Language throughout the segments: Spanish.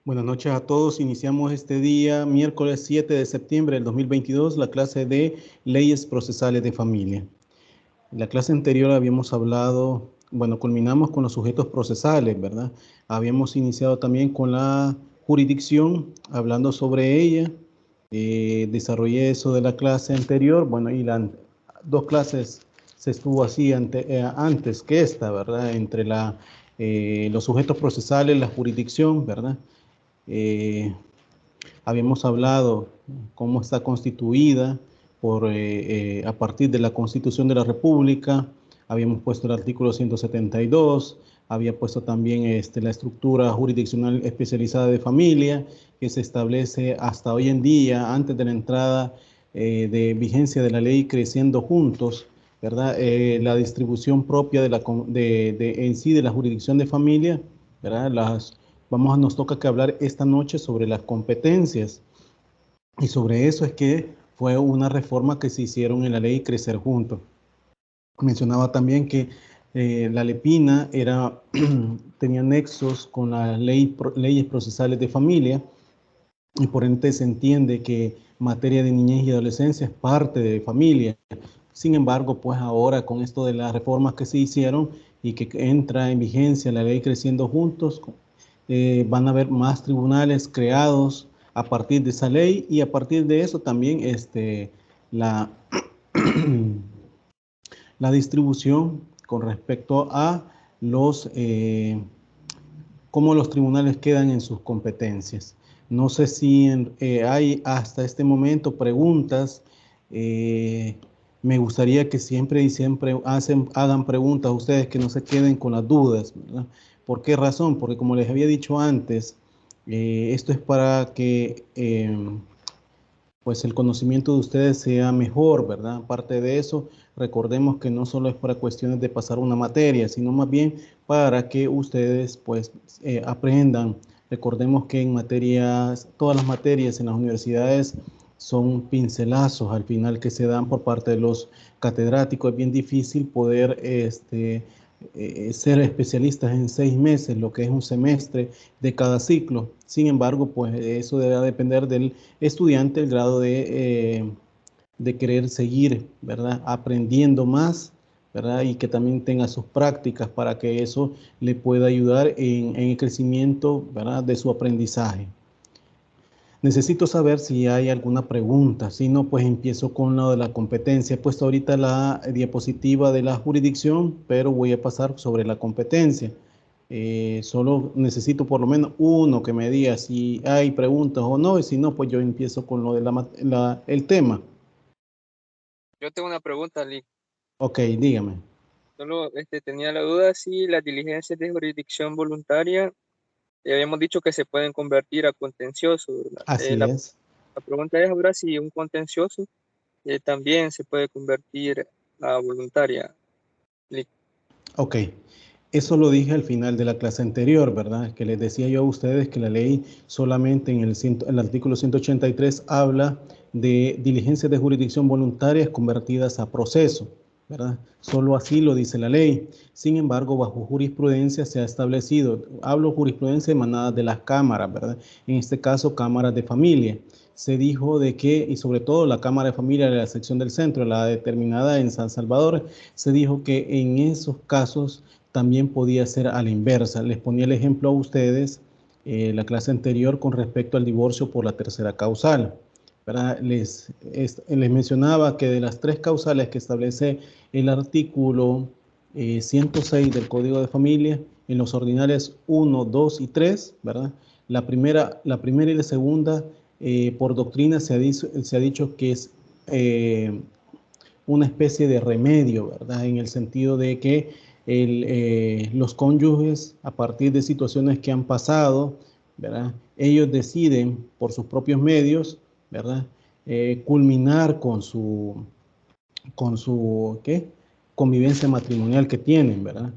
Buenas noches a todos. Iniciamos este día, miércoles 7 de septiembre del 2022, la clase de Leyes Procesales de Familia. En la clase anterior habíamos hablado, culminamos con los sujetos procesales, ¿verdad? Habíamos iniciado también con la jurisdicción, hablando sobre ella. Desarrollé eso de la clase anterior, y las dos clases se estuvo así antes que esta, ¿verdad? Entre los sujetos procesales, la jurisdicción, ¿verdad? Habíamos hablado cómo está constituida a partir de la Constitución de la República. Habíamos puesto el artículo 172, había puesto también la estructura jurisdiccional especializada de familia, que se establece hasta hoy en día, antes de la entrada de vigencia de la ley Creciendo Juntos, ¿verdad? La distribución propia en sí de la jurisdicción de familia, ¿verdad? Nos toca que hablar esta noche sobre las competencias, y sobre eso es que fue una reforma que se hicieron en la ley Crecer Juntos. Mencionaba también que la LEPINA tenía nexos con las leyes procesales de familia, y por ende se entiende que materia de niñez y adolescencia es parte de familia. Sin embargo, pues ahora con esto de las reformas que se hicieron y que entra en vigencia la ley Creciendo Juntos, van a haber más tribunales creados a partir de esa ley, y a partir de eso también la, la distribución con respecto a cómo los tribunales quedan en sus competencias. No sé si hay hasta este momento preguntas. Me gustaría que siempre hagan preguntas a ustedes, que no se queden con las dudas, ¿verdad? ¿Por qué razón? Porque como les había dicho antes, esto es para que pues el conocimiento de ustedes sea mejor, ¿verdad? Aparte de eso, recordemos que no solo es para cuestiones de pasar una materia, sino más bien para que ustedes pues aprendan. Recordemos que todas las materias en las universidades son pincelazos al final que se dan por parte de los catedráticos. Es bien difícil poder ser especialistas en 6 meses, lo que es un semestre de cada ciclo. Sin embargo, pues eso debe depender del estudiante, el grado de querer seguir, ¿verdad? Aprendiendo más, ¿verdad? Y que también tenga sus prácticas para que eso le pueda ayudar en el crecimiento, ¿verdad? De su aprendizaje. Necesito saber si hay alguna pregunta. Si no, pues empiezo con lo de la competencia. He puesto ahorita la diapositiva de la jurisdicción, pero voy a pasar sobre la competencia. Solo necesito por lo menos uno que me diga si hay preguntas o no, y si no, pues yo empiezo con lo de el tema. Yo tengo una pregunta, Lee. Ok, dígame. Solo tenía la duda si las diligencias de jurisdicción voluntaria, habíamos dicho que se pueden convertir a contencioso, ¿verdad? Así es. La pregunta es ahora si un contencioso también se puede convertir a voluntaria, Lee. Ok. Eso lo dije al final de la clase anterior, ¿verdad? Que les decía yo a ustedes que la ley solamente en el artículo 183 habla de diligencias de jurisdicción voluntarias convertidas a proceso, ¿verdad? Solo así lo dice la ley. Sin embargo, bajo jurisprudencia se ha establecido, hablo jurisprudencia emanada de las cámaras, ¿verdad? En este caso, cámaras de familia. Se dijo de que, y sobre todo la Cámara de Familia de la sección del centro, la determinada en San Salvador, se dijo que en esos casos también podía ser a la inversa. Les ponía el ejemplo a ustedes la clase anterior con respecto al divorcio por la tercera causal, ¿verdad? Les mencionaba que de las 3 causales que establece el artículo 106 del Código de Familia, en los ordinales 1, 2 y 3, ¿verdad? La primera y la segunda, por doctrina se ha dicho que es una especie de remedio, ¿verdad? En el sentido de que los cónyuges, a partir de situaciones que han pasado, ¿verdad? Ellos deciden por sus propios medios, ¿verdad? Culminar con su ¿qué? Convivencia matrimonial que tienen, ¿verdad?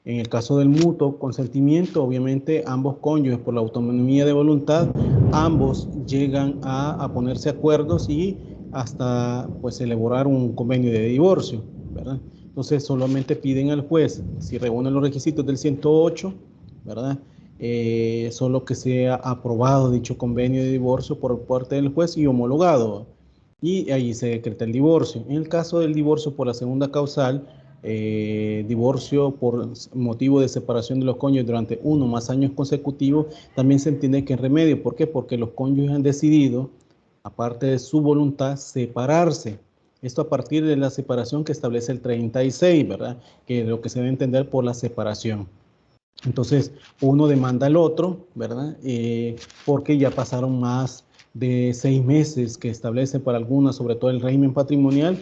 En el caso del mutuo consentimiento, obviamente ambos cónyuges, por la autonomía de voluntad, ambos llegan a ponerse acuerdos y hasta pues elaborar un convenio de divorcio, ¿verdad? Entonces solamente piden al juez, si reúnen los requisitos del 108, ¿verdad? solo que sea aprobado dicho convenio de divorcio por parte del juez y homologado. Y ahí se decreta el divorcio. En el caso del divorcio por la segunda causal, divorcio por motivo de separación de los cónyuges durante 1 o más años consecutivos, también se entiende que es remedio. ¿Por qué? Porque los cónyuges han decidido, aparte de su voluntad, separarse. Esto a partir de la separación que establece el 36, ¿verdad? Que es lo que se debe entender por la separación. Entonces, uno demanda al otro, ¿verdad? Porque ya pasaron más de 6 meses que establece para algunas, sobre todo el régimen patrimonial,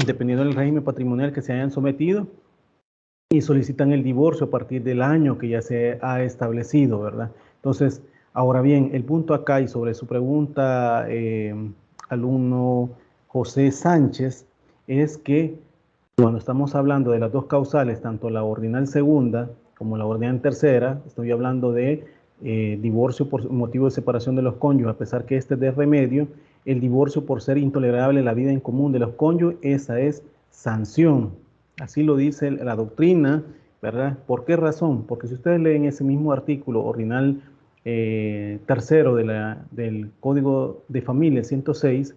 dependiendo del régimen patrimonial que se hayan sometido, y solicitan el divorcio a partir del año que ya se ha establecido, ¿verdad? Entonces, ahora bien, el punto acá y sobre su pregunta, alumno José Sánchez, es que cuando estamos hablando de las dos causales, tanto la ordinal segunda como la ordinal tercera, estoy hablando de divorcio por motivo de separación de los cónyuges, a pesar que este es de remedio, el divorcio por ser intolerable la vida en común de los cónyuges, esa es sanción. Así lo dice la doctrina, ¿verdad? ¿Por qué razón? Porque si ustedes leen ese mismo artículo ordinal tercero del Código de Familia 106,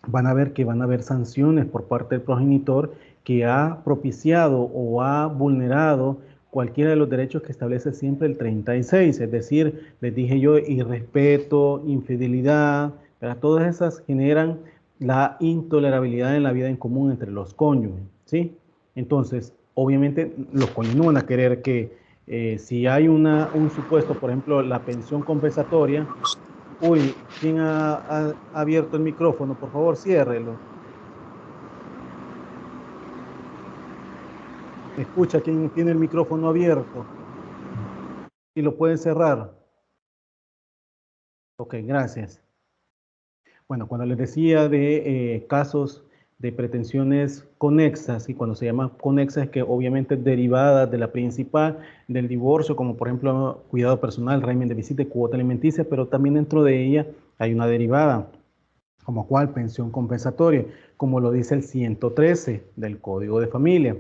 van a ver que van a haber sanciones por parte del progenitor que ha propiciado o ha vulnerado cualquiera de los derechos que establece siempre el 36, es decir, les dije yo, irrespeto, infidelidad, ¿verdad? Todas esas generan la intolerabilidad en la vida en común entre los cónyuges, ¿sí? Entonces, obviamente, los cónyuges no van a querer que si hay un supuesto, por ejemplo, la pensión compensatoria. Uy, ¿quién ha abierto el micrófono? Por favor, ciérrelo. Escucha, ¿quién tiene el micrófono abierto? Y lo pueden cerrar. Ok, gracias. Bueno, cuando les decía de casos de pretensiones conexas, y cuando se llama conexa es que obviamente derivadas de la principal del divorcio, como por ejemplo cuidado personal, régimen de visita y cuota alimenticia, pero también dentro de ella hay una derivada, como cuál pensión compensatoria, como lo dice el 113 del Código de Familia.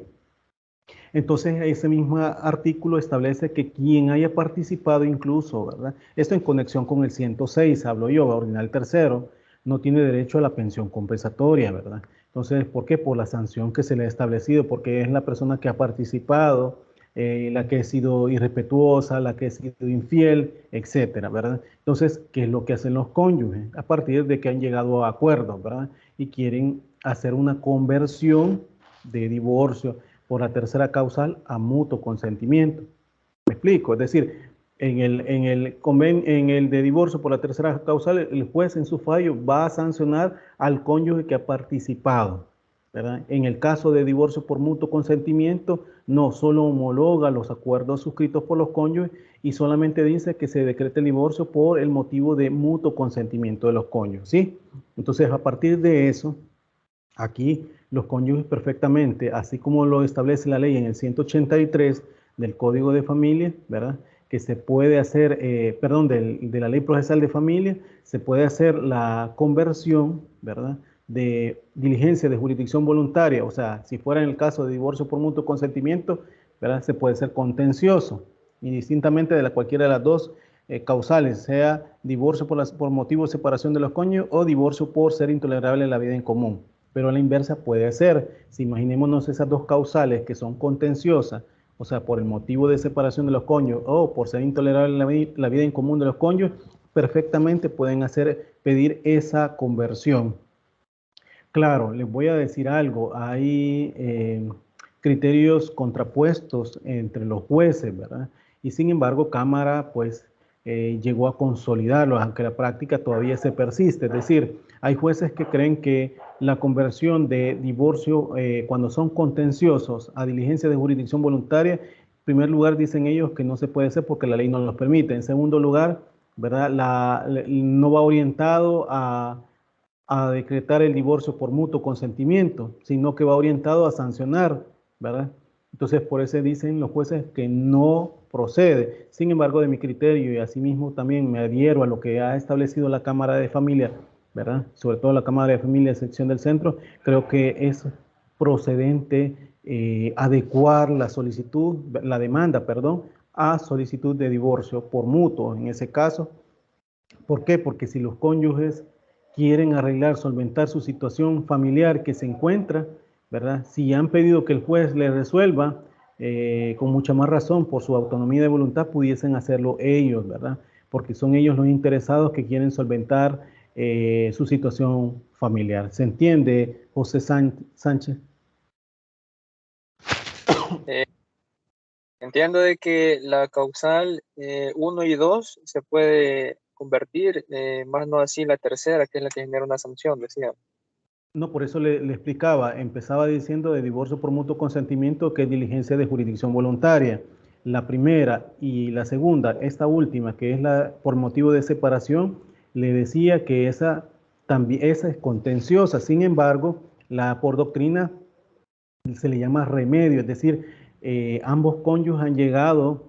Entonces, ese mismo artículo establece que quien haya participado incluso, ¿verdad? Esto en conexión con el 106, hablo yo, ordinal tercero, no tiene derecho a la pensión compensatoria, ¿verdad? Entonces, ¿por qué? Por la sanción que se le ha establecido, porque es la persona que ha participado, la que ha sido irrespetuosa, la que ha sido infiel, etcétera, ¿verdad? Entonces, ¿qué es lo que hacen los cónyuges? A partir de que han llegado a acuerdos, ¿verdad? Y quieren hacer una conversión de divorcio por la tercera causal a mutuo consentimiento. ¿Me explico? Es decir, en el de divorcio por la tercera causal, el juez en su fallo va a sancionar al cónyuge que ha participado, ¿verdad? En el caso de divorcio por mutuo consentimiento, no, solo homologa los acuerdos suscritos por los cónyuges y solamente dice que se decrete el divorcio por el motivo de mutuo consentimiento de los cónyuges, ¿sí? Entonces, a partir de eso, aquí los cónyuges perfectamente, así como lo establece la ley en el 183 del Código de Familia, ¿verdad? Que se puede hacer, perdón, de la Ley Procesal de Familia, se puede hacer la conversión, ¿verdad? De diligencia de jurisdicción voluntaria, o sea, si fuera en el caso de divorcio por mutuo consentimiento, ¿verdad? Se puede ser contencioso, indistintamente de cualquiera de las dos causales, sea divorcio por motivo de separación de los cónyuges o divorcio por ser intolerable la vida en común. Pero a la inversa puede ser, si imaginémonos esas dos causales que son contenciosas, o sea, por el motivo de separación de los cónyuges o por ser intolerable la vida en común de los cónyuges, perfectamente pueden pedir esa conversión. Claro, les voy a decir algo, hay criterios contrapuestos entre los jueces, ¿verdad? Y sin embargo, Cámara, pues, llegó a consolidarlo, aunque la práctica todavía se persiste. Es decir, hay jueces que creen que la conversión de divorcio, cuando son contenciosos a diligencia de jurisdicción voluntaria, en primer lugar dicen ellos que no se puede hacer porque la ley no los permite. En segundo lugar, ¿verdad? No va orientado a decretar el divorcio por mutuo consentimiento, sino que va orientado a sancionar, ¿verdad? Entonces, por eso dicen los jueces que no procede. Sin embargo, de mi criterio y asimismo también me adhiero a lo que ha establecido la Cámara de Familia, ¿verdad? Sobre todo la Cámara de Familia, sección del centro, creo que es procedente adecuar la solicitud, la demanda, perdón, a solicitud de divorcio por mutuo en ese caso. ¿Por qué? Porque si los cónyuges quieren arreglar, solventar su situación familiar que se encuentra, ¿verdad? Si han pedido que el juez les resuelva, con mucha más razón, por su autonomía de voluntad, pudiesen hacerlo ellos, ¿verdad? Porque son ellos los interesados que quieren solventar su situación familiar. ¿Se entiende, José Sánchez? Eh, Entiendo de que la causal 1 y 2 se puede convertir, más no así la tercera, que es la que genera una sanción, decía. No, por eso le explicaba, empezaba diciendo de divorcio por mutuo consentimiento, que es diligencia de jurisdicción voluntaria. La primera y la segunda, esta última, que es la por motivo de separación, le decía que esa también esa es contenciosa. Sin embargo, la por doctrina se le llama remedio, es decir, ambos cónyuges han llegado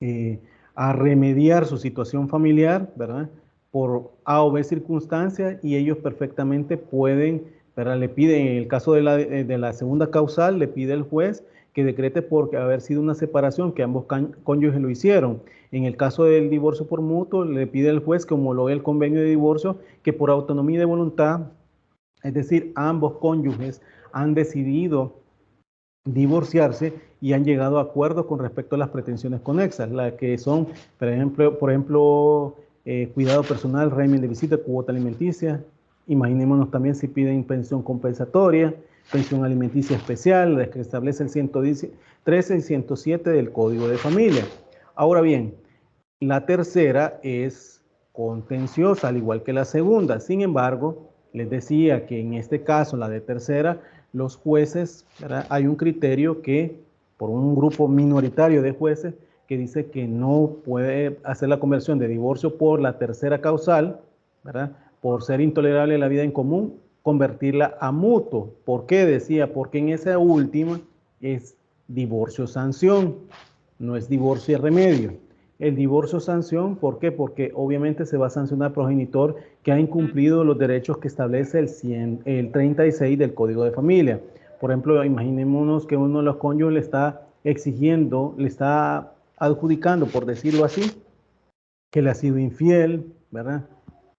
eh, a remediar su situación familiar, ¿verdad? Por A o B circunstancias y ellos perfectamente pueden, ¿verdad? Le piden, en el caso de la segunda causal, le pide el juez que decrete por haber sido una separación, que ambos cónyuges lo hicieron. En el caso del divorcio por mutuo, le pide el juez que homologue el convenio de divorcio, que por autonomía de voluntad, es decir, ambos cónyuges han decidido divorciarse y han llegado a acuerdos con respecto a las pretensiones conexas, las que son, por ejemplo, cuidado personal, régimen de visita, cuota alimenticia. Imaginémonos también si piden pensión compensatoria, pensión alimenticia especial, las que establece el 113 y 107 del Código de Familia. Ahora bien, la tercera es contenciosa, al igual que la segunda. Sin embargo, les decía que en este caso, la de tercera, los jueces, ¿verdad? Hay un criterio que, por un grupo minoritario de jueces, que dice que no puede hacer la conversión de divorcio por la tercera causal, ¿verdad? Por ser intolerable la vida en común, convertirla a mutuo. ¿Por qué? Decía, porque en esa última es divorcio sanción, no es divorcio y remedio. El divorcio sanción, ¿por qué? Porque obviamente se va a sancionar al progenitor que ha incumplido los derechos que establece el 36 del Código de Familia. Por ejemplo, imaginémonos que uno de los cónyuges le está exigiendo, le está adjudicando, por decirlo así, que le ha sido infiel, ¿verdad?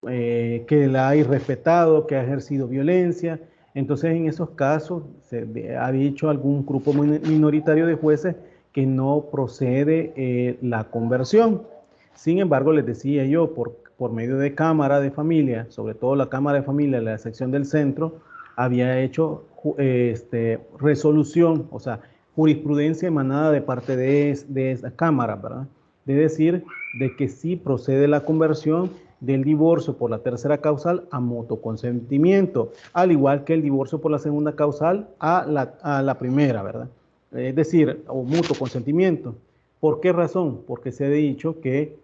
Que la ha irrespetado, que ha ejercido violencia. Entonces, en esos casos, se ha dicho algún grupo minoritario de jueces que no procede la conversión. Sin embargo, les decía yo, por medio de Cámara de Familia, sobre todo la Cámara de Familia, la sección del centro, había hecho resolución, o sea, jurisprudencia emanada de parte de esa Cámara, ¿verdad? De decir de que sí procede la conversión del divorcio por la tercera causal a mutuo consentimiento, al igual que el divorcio por la segunda causal a la primera, ¿verdad? Es decir, o mutuo consentimiento. ¿Por qué razón? Porque se ha dicho que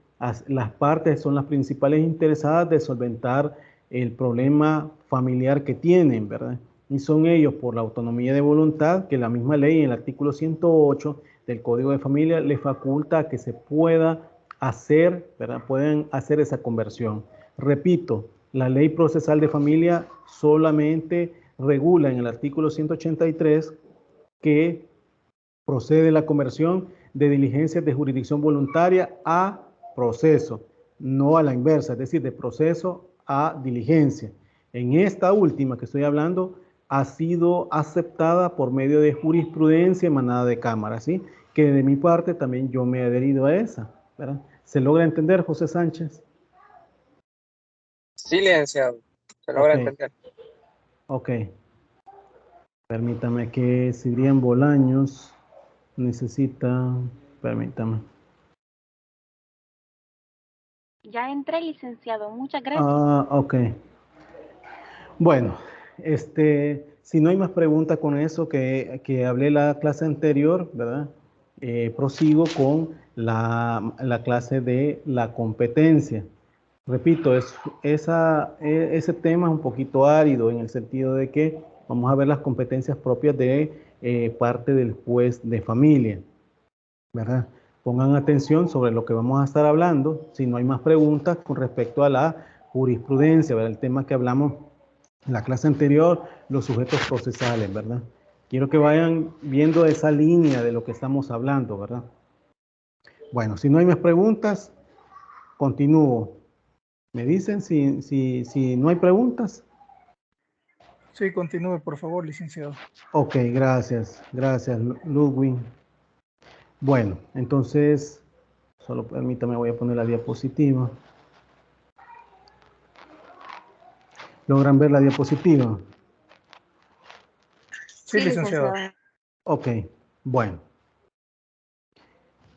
las partes son las principales interesadas de solventar el problema familiar que tienen, ¿verdad? Y son ellos por la autonomía de voluntad que la misma ley en el artículo 108 del Código de Familia le faculta que se pueda hacer, ¿verdad? Pueden hacer esa conversión. Repito, la ley procesal de familia solamente regula en el artículo 183 que procede la conversión de diligencias de jurisdicción voluntaria a proceso, no a la inversa, es decir, de proceso a diligencia. En esta última que estoy hablando, ha sido aceptada por medio de jurisprudencia emanada de Cámara, ¿sí? Que de mi parte también yo me he adherido a esa, ¿verdad? ¿Se logra entender, José Sánchez? Sí, licenciado, se logra Ok, entender. ok. Permítame que Sirian Bolaños necesita, permítame. Ya entré, licenciado. Muchas gracias. Ah, ok. Bueno, si no hay más preguntas con eso que hablé la clase anterior, ¿verdad? Prosigo con la clase de la competencia. Repito, ese tema es un poquito árido en el sentido de que vamos a ver las competencias propias de parte del juez de familia, ¿verdad? Pongan atención sobre lo que vamos a estar hablando, si no hay más preguntas con respecto a la jurisprudencia, ¿verdad? El tema que hablamos en la clase anterior, los sujetos procesales, ¿verdad? Quiero que vayan viendo esa línea de lo que estamos hablando, ¿verdad? Bueno, si no hay más preguntas, continúo. ¿Me dicen si no hay preguntas? Sí, continúe, por favor, licenciado. Ok, gracias. Gracias, Ludwig. Bueno, entonces, solo permítame, voy a poner la diapositiva. ¿Logran ver la diapositiva? Sí, licenciado. Ok, bueno.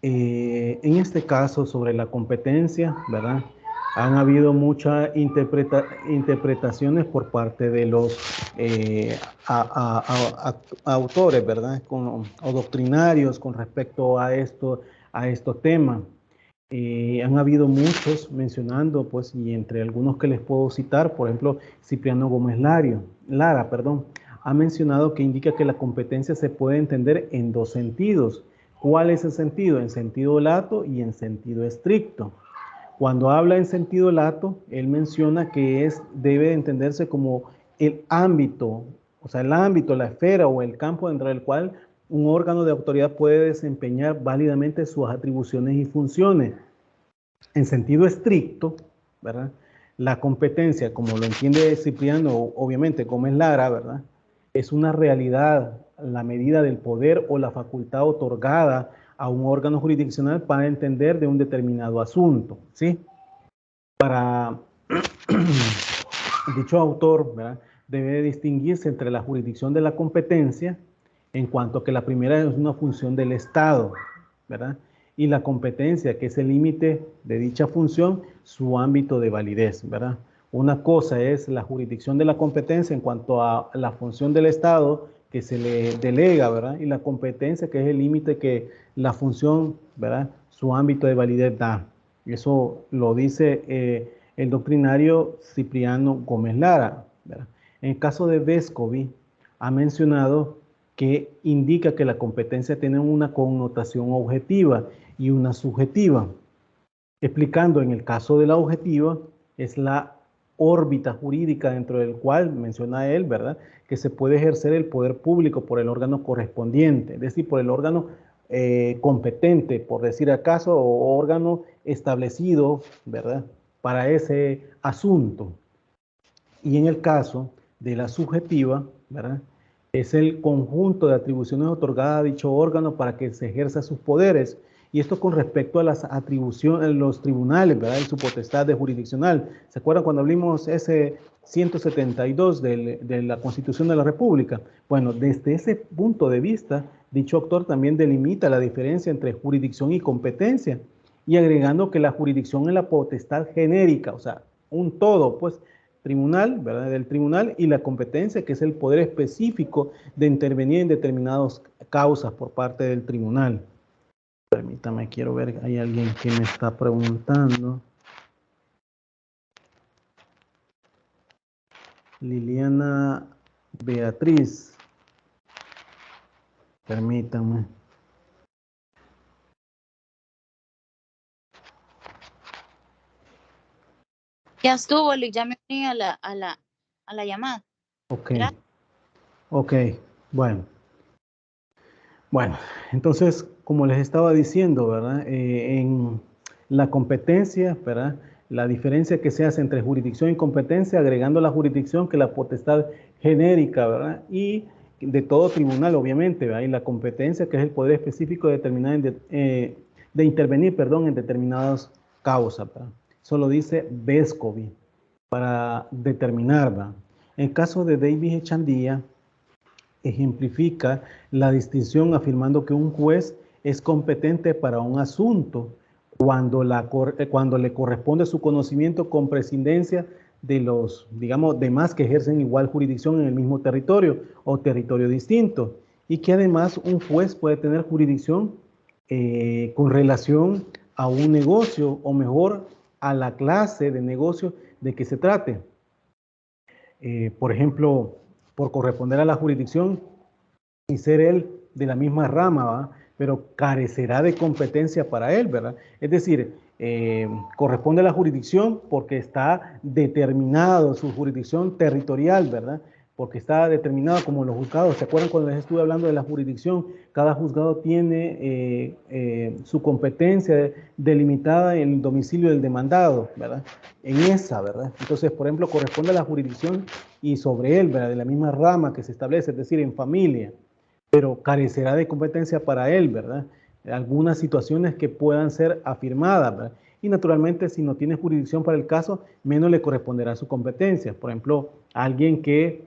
En este caso, sobre la competencia, ¿verdad? Han habido muchas interpretaciones por parte de los autores, ¿verdad? O doctrinarios con respecto a estos temas. Han habido muchos mencionando, pues, y entre algunos que les puedo citar, por ejemplo, Cipriano Gómez Lara, ha mencionado que indica que la competencia se puede entender en dos sentidos. ¿Cuál es el sentido? En sentido lato y en sentido estricto. Cuando habla en sentido lato, él menciona que debe entenderse como el ámbito, o sea, el ámbito, la esfera o el campo dentro del cual un órgano de autoridad puede desempeñar válidamente sus atribuciones y funciones. En sentido estricto, ¿verdad? La competencia, como lo entiende Cipriano, obviamente Gómez Lara, ¿verdad? Es una realidad, la medida del poder o la facultad otorgada a un órgano jurisdiccional para entender de un determinado asunto, ¿sí? Para dicho autor, ¿verdad? Debe distinguirse entre la jurisdicción de la competencia, en cuanto que la primera es una función del Estado, ¿verdad? Y la competencia, que es el límite de dicha función, su ámbito de validez, ¿verdad? Una cosa es la jurisdicción de la competencia en cuanto a la función del Estado que se le delega, ¿verdad? Y la competencia, que es el límite que la función, ¿verdad? Su ámbito de validez da. Eso lo dice el doctrinario Cipriano Gómez Lara, ¿verdad? En el caso de Vescovi, ha mencionado que indica que la competencia tiene una connotación objetiva y una subjetiva, explicando en el caso de la objetiva es la órbita jurídica dentro del cual menciona él, ¿verdad? Que se puede ejercer el poder público por el órgano correspondiente, es decir, por el órgano competente, por decir acaso, o órgano establecido, ¿verdad? Para ese asunto. Y en el caso de la subjetiva, ¿verdad? Es el conjunto de atribuciones otorgadas a dicho órgano para que se ejerza sus poderes. Y esto con respecto a las atribuciones, los tribunales, ¿verdad? Y su potestad de jurisdiccional. ¿Se acuerdan cuando hablamos ese 172 de la Constitución de la República? Bueno, desde ese punto de vista, dicho autor también delimita la diferencia entre jurisdicción y competencia, y agregando que la jurisdicción es la potestad genérica, o sea, un todo, pues, tribunal, ¿verdad? Del tribunal, y la competencia, que es el poder específico de intervenir en determinadas causas por parte del tribunal. Permítame, quiero ver, hay alguien que me está preguntando. Liliana Beatriz. Permítame. Ya estuvo, Luis, ya me uní a la llamada. Ok. Ok, bueno. Bueno, entonces, como les estaba diciendo, ¿verdad? En la competencia, ¿verdad? La diferencia que se hace entre jurisdicción y competencia, agregando la jurisdicción, que es la potestad genérica, ¿verdad? Y de todo tribunal, obviamente, ¿verdad? Y la competencia, que es el poder específico de determinar, de intervenir, perdón, en determinadas causas, ¿verdad? Eso lo dice Vescovi para determinar, ¿verdad? En el caso de Davis Echandía, ejemplifica la distinción afirmando que un juez es competente para un asunto cuando le corresponde su conocimiento con prescindencia de los, digamos, demás que ejercen igual jurisdicción en el mismo territorio o territorio distinto, y que además un juez puede tener jurisdicción con relación a un negocio, o mejor, a la clase de negocio de que se trate. Por ejemplo, por corresponder a la jurisdicción y ser él de la misma rama, ¿va? Pero carecerá de competencia para él, ¿verdad? Es decir, corresponde a la jurisdicción porque está determinado su jurisdicción territorial, ¿verdad? porque está determinado como los juzgados. ¿Se acuerdan cuando les estuve hablando de la jurisdicción? Cada juzgado tiene su competencia delimitada en el domicilio del demandado, ¿verdad? En esa, ¿verdad? Entonces, por ejemplo, corresponde a la jurisdicción y sobre él, ¿verdad? De la misma rama que se establece, es decir, en familia, pero carecerá de competencia para él, ¿verdad? Algunas situaciones que puedan ser afirmadas, ¿verdad? Y naturalmente, si no tiene jurisdicción para el caso, menos le corresponderá su competencia. Por ejemplo, alguien que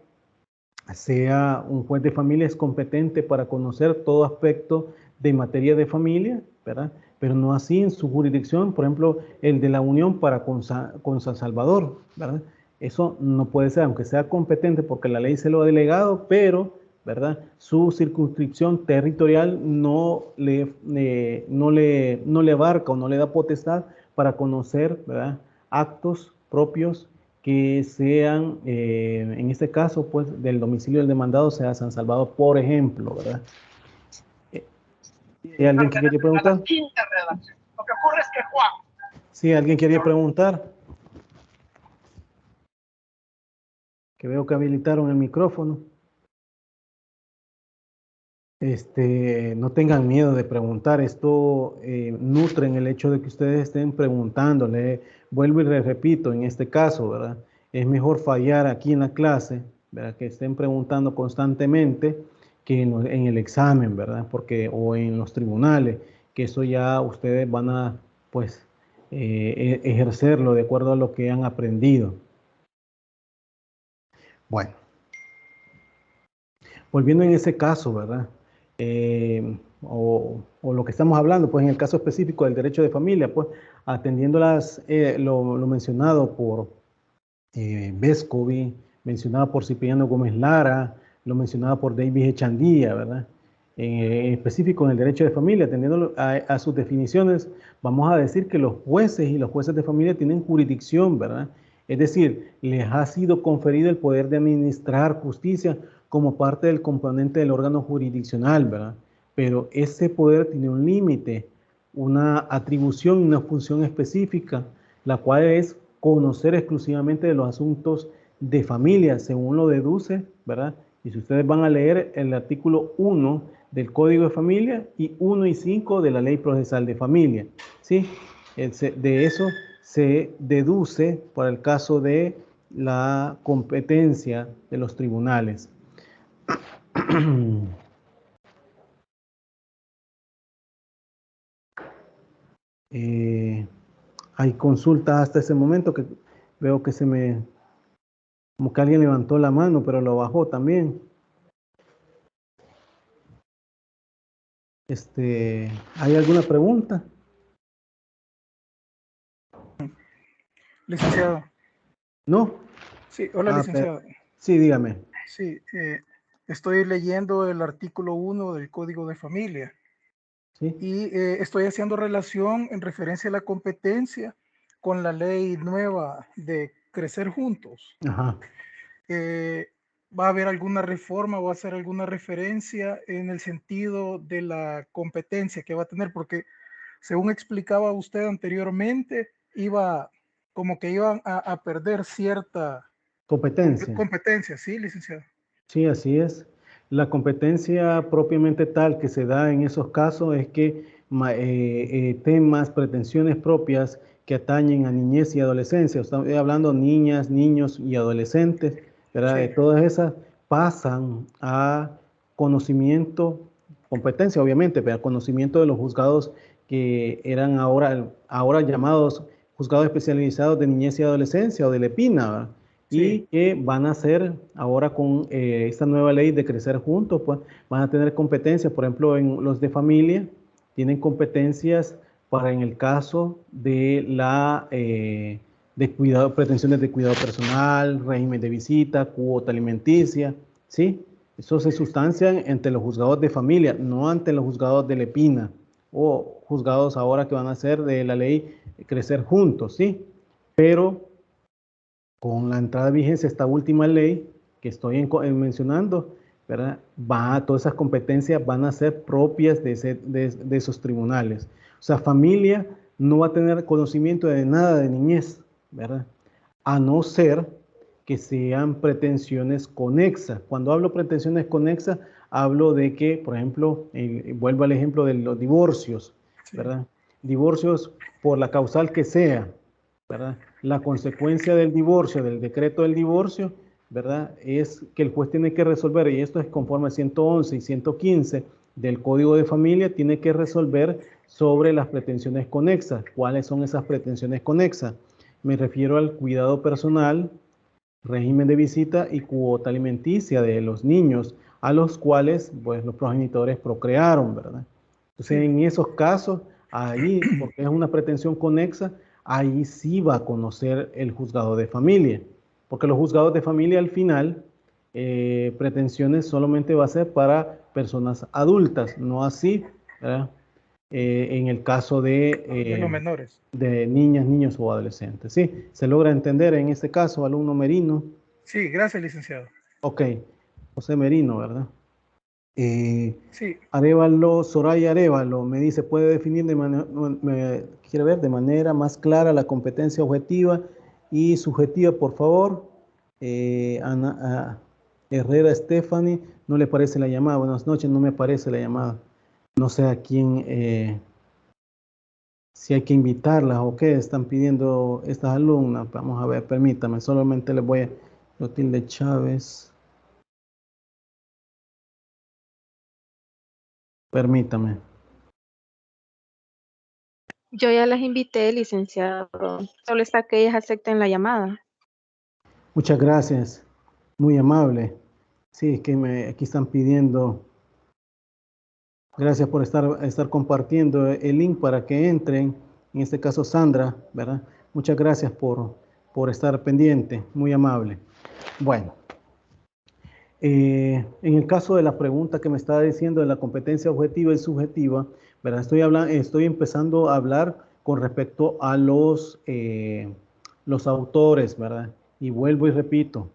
sea un juez de familia es competente para conocer todo aspecto de materia de familia, ¿verdad? Pero no así en su jurisdicción, por ejemplo, el de la Unión para con San Salvador, ¿verdad? Eso no puede ser, aunque sea competente porque la ley se lo ha delegado, pero, ¿verdad? Su circunscripción territorial no le abarca o no le da potestad para conocer, ¿verdad? Actos propios que sean, en este caso, pues, del domicilio del demandado sea San Salvador, por ejemplo, ¿verdad? ¿Hay alguien que quiere preguntar? Lo que ocurre es que Juan. Sí, ¿alguien quería preguntar? Que veo que habilitaron el micrófono. No tengan miedo de preguntar, esto nutre en el hecho de que ustedes estén preguntándole. Vuelvo y les repito, en este caso, ¿verdad? Es mejor fallar aquí en la clase, ¿verdad? Que estén preguntando constantemente que en el examen, ¿verdad? Porque, o en los tribunales, que eso ya ustedes van a, pues, ejercerlo de acuerdo a lo que han aprendido. Bueno, volviendo en ese caso, ¿verdad? O lo que estamos hablando, pues en el caso específico del derecho de familia, pues atendiendo lo mencionado por Vescovi, mencionado por Cipriano Gómez Lara, lo mencionado por David Echandía, ¿verdad? En específico en el derecho de familia, atendiendo a sus definiciones, vamos a decir que los jueces y los jueces de familia tienen jurisdicción, ¿verdad? Es decir, les ha sido conferido el poder de administrar justicia como parte del componente del órgano jurisdiccional, ¿verdad? Pero ese poder tiene un límite, una atribución, una función específica, la cual es conocer exclusivamente de los asuntos de familia, según lo deduce, ¿verdad? Y si ustedes van a leer el artículo 1 del Código de Familia y 1 y 5 de la Ley Procesal de Familia, ¿sí? De eso se deduce para el caso de la competencia de los tribunales. Hay consultas hasta ese momento que veo que como que alguien levantó la mano, pero lo bajó también. ¿Hay alguna pregunta? Licenciado. ¿No? Sí, hola, licenciado. Sí, dígame. Sí, estoy leyendo el artículo 1 del Código de Familia. ¿Sí? Y estoy haciendo relación en referencia a la competencia con la ley nueva de Crecer Juntos. Ajá. ¿Va a haber alguna reforma o va a hacer alguna referencia en el sentido de la competencia que va a tener? Porque según explicaba usted anteriormente, como que iban a perder cierta competencia, ¿sí, licenciado? Sí, así es. La competencia propiamente tal que se da en esos casos es que temas, pretensiones propias que atañen a niñez y adolescencia, estoy hablando niñas, niños y adolescentes, ¿verdad? Sí. Todas esas pasan a conocimiento, competencia obviamente, pero a conocimiento de los juzgados que eran ahora llamados juzgados especializados de niñez y adolescencia o de LEPINA, ¿verdad? Sí. Y que van a ser ahora con esta nueva ley de Crecer Juntos, pues van a tener competencias, por ejemplo, en los de familia, tienen competencias para en el caso de de cuidado, pretensiones de cuidado personal, régimen de visita, cuota alimenticia, ¿sí? Eso se sustancian entre los juzgados de familia, no ante los juzgados de LEPINA o juzgados ahora que van a ser de la ley Crecer Juntos, ¿sí? Pero con la entrada de vigencia de esta última ley que estoy mencionando, ¿verdad? Todas esas competencias van a ser propias de esos tribunales. O sea, familia no va a tener conocimiento de nada de niñez, ¿verdad? A no ser que sean pretensiones conexas. Cuando hablo pretensiones conexas, hablo de que, por ejemplo, vuelvo al ejemplo de los divorcios, ¿verdad? Divorcios por la causal que sea, ¿verdad? La consecuencia del divorcio, del decreto del divorcio, ¿verdad? Es que el juez tiene que resolver, y esto es conforme a 111 y 115 del Código de Familia, tiene que resolver sobre las pretensiones conexas. ¿Cuáles son esas pretensiones conexas? Me refiero al cuidado personal, régimen de visita y cuota alimenticia de los niños a los cuales pues, los progenitores procrearon, ¿verdad? Entonces, en esos casos, ahí, porque es una pretensión conexa, ahí sí va a conocer el juzgado de familia, porque los juzgados de familia al final, pretensiones solamente va a ser para personas adultas, no así, ¿verdad? En el caso De los menores. de niñas, niños o adolescentes. ¿Sí? ¿Se logra entender en este caso, alumno Merino? Sí, gracias, licenciado. Ok, José Merino, ¿verdad? Sí, Arévalo, Soraya Arévalo, me dice, puede definir quiere ver, de manera más clara la competencia objetiva y subjetiva, por favor. Ana Herrera Stephanie, no le parece la llamada. Buenas noches, no me parece la llamada. No sé a quién, si hay que invitarlas o qué están pidiendo estas alumnas. Vamos a ver, permítame, solamente les voy a... Clotilde Chávez. Permítame. Yo ya las invité, licenciado. Solo está que ellas acepten la llamada. Muchas gracias. Muy amable. Sí, es que aquí están pidiendo. Gracias por estar compartiendo el link para que entren. En este caso, Sandra, ¿verdad? Muchas gracias por estar pendiente. Muy amable. Bueno. En el caso de la pregunta que me estaba diciendo de la competencia objetiva y subjetiva, ¿verdad? Estoy empezando a hablar con respecto a los autores, ¿verdad? Y vuelvo y repito,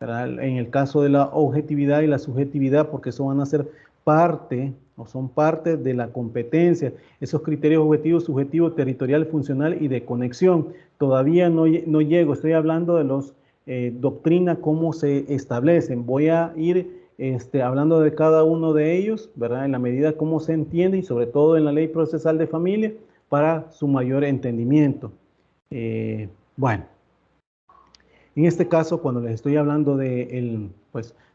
¿verdad? En el caso de la objetividad y la subjetividad, porque eso van a ser parte o son parte de la competencia, esos criterios objetivos, subjetivos, territorial, funcional y de conexión. Todavía no llego, estoy hablando de los doctrina, cómo se establecen. Voy a ir hablando de cada uno de ellos, ¿verdad? En la medida cómo se entiende y sobre todo en la ley procesal de familia para su mayor entendimiento. Bueno, en este caso, cuando les estoy hablando de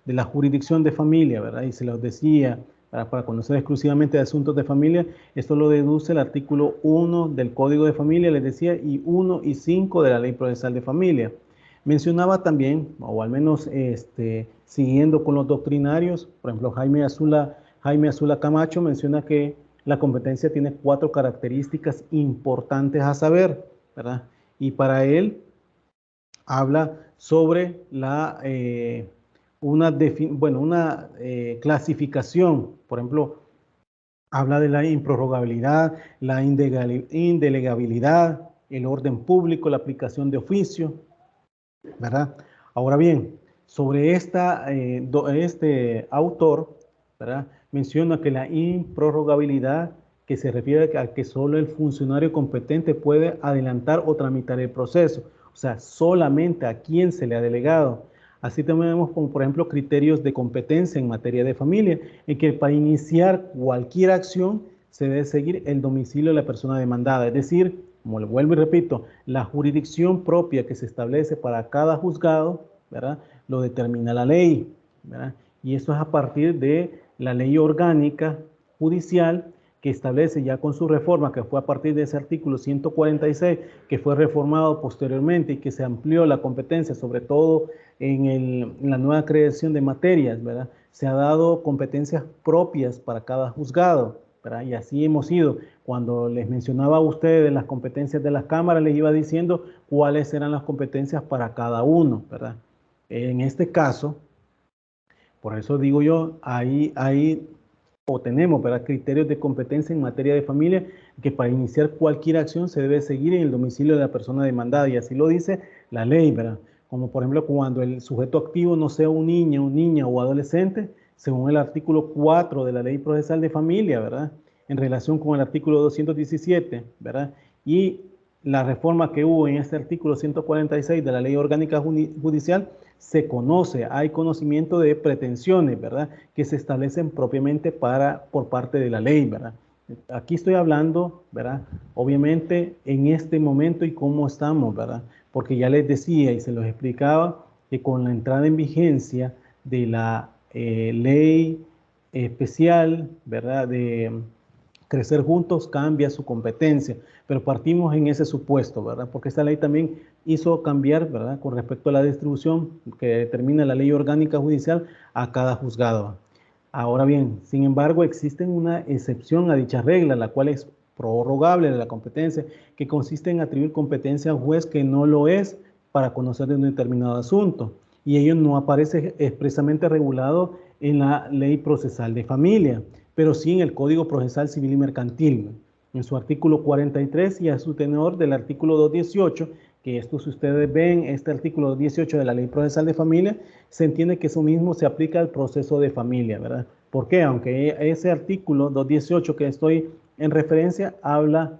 la jurisdicción de familia, ¿verdad? Y se los decía, para conocer exclusivamente de asuntos de familia, esto lo deduce el artículo 1 del Código de Familia, les decía, y 1 y 5 de la ley procesal de familia. Mencionaba también, o al menos siguiendo con los doctrinarios, por ejemplo, Jaime Azula Camacho menciona que la competencia tiene 4 características importantes a saber, ¿verdad? Y para él habla sobre una clasificación, por ejemplo, habla de la improrrogabilidad, la indelegabilidad, el orden público, la aplicación de oficio, ¿verdad? Ahora bien, sobre este autor, ¿verdad? Menciona que la improrrogabilidad, que se refiere a que solo el funcionario competente puede adelantar o tramitar el proceso, o sea, solamente a quien se le ha delegado. Así tenemos como, por ejemplo, criterios de competencia en materia de familia, en que para iniciar cualquier acción se debe seguir el domicilio de la persona demandada, es decir, como le vuelvo y repito, la jurisdicción propia que se establece para cada juzgado, ¿verdad? Lo determina la ley, ¿verdad? Y esto es a partir de la ley orgánica judicial que establece ya con su reforma, que fue a partir de ese artículo 146, que fue reformado posteriormente y que se amplió la competencia, sobre todo en la nueva creación de materias, ¿verdad? Se ha dado competencias propias para cada juzgado, ¿verdad? Y así hemos ido. Cuando les mencionaba a ustedes las competencias de las cámaras, les iba diciendo cuáles eran las competencias para cada uno, ¿verdad? En este caso, por eso digo yo, ahí tenemos, ¿verdad? Criterios de competencia en materia de familia, que para iniciar cualquier acción se debe seguir en el domicilio de la persona demandada, y así lo dice la ley, ¿verdad? Como por ejemplo, cuando el sujeto activo no sea un niño, niña o adolescente, según el artículo 4 de la ley procesal de familia, ¿verdad? En relación con el artículo 217, ¿verdad? Y la reforma que hubo en este artículo 146 de la Ley Orgánica Judicial, se conoce, hay conocimiento de pretensiones, ¿verdad? Que se establecen propiamente por parte de la ley, ¿verdad? Aquí estoy hablando, ¿verdad? Obviamente en este momento y cómo estamos, ¿verdad? Porque ya les decía y se los explicaba que con la entrada en vigencia de la ley especial, ¿verdad? De Crecer Juntos cambia su competencia, pero partimos en ese supuesto, ¿verdad? Porque esta ley también hizo cambiar, ¿verdad? Con respecto a la distribución que determina la ley orgánica judicial a cada juzgado. Ahora bien, sin embargo, existe una excepción a dicha regla, la cual es prorrogable de la competencia, que consiste en atribuir competencia a un juez que no lo es para conocer de un determinado asunto. Y ello no aparece expresamente regulado en la ley procesal de familia, pero sí en el Código Procesal Civil y Mercantil, en su artículo 43 y a su tenor del artículo 218, que esto, si ustedes ven este artículo 218 de la Ley Procesal de Familia, se entiende que eso mismo se aplica al proceso de familia, ¿verdad? ¿Por qué? Aunque ese artículo 218 que estoy en referencia habla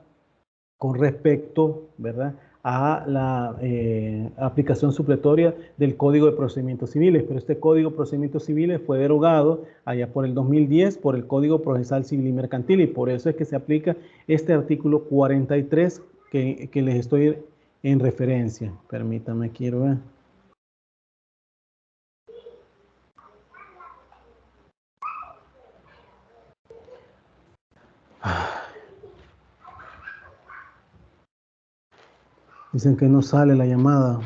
con respecto, ¿verdad?, a la aplicación supletoria del Código de Procedimientos Civiles, pero este Código de Procedimientos Civiles fue derogado allá por el 2010 por el Código Procesal Civil y Mercantil, y por eso es que se aplica este artículo 43 que les estoy en referencia. Permítanme, quiero ver. Dicen que no sale la llamada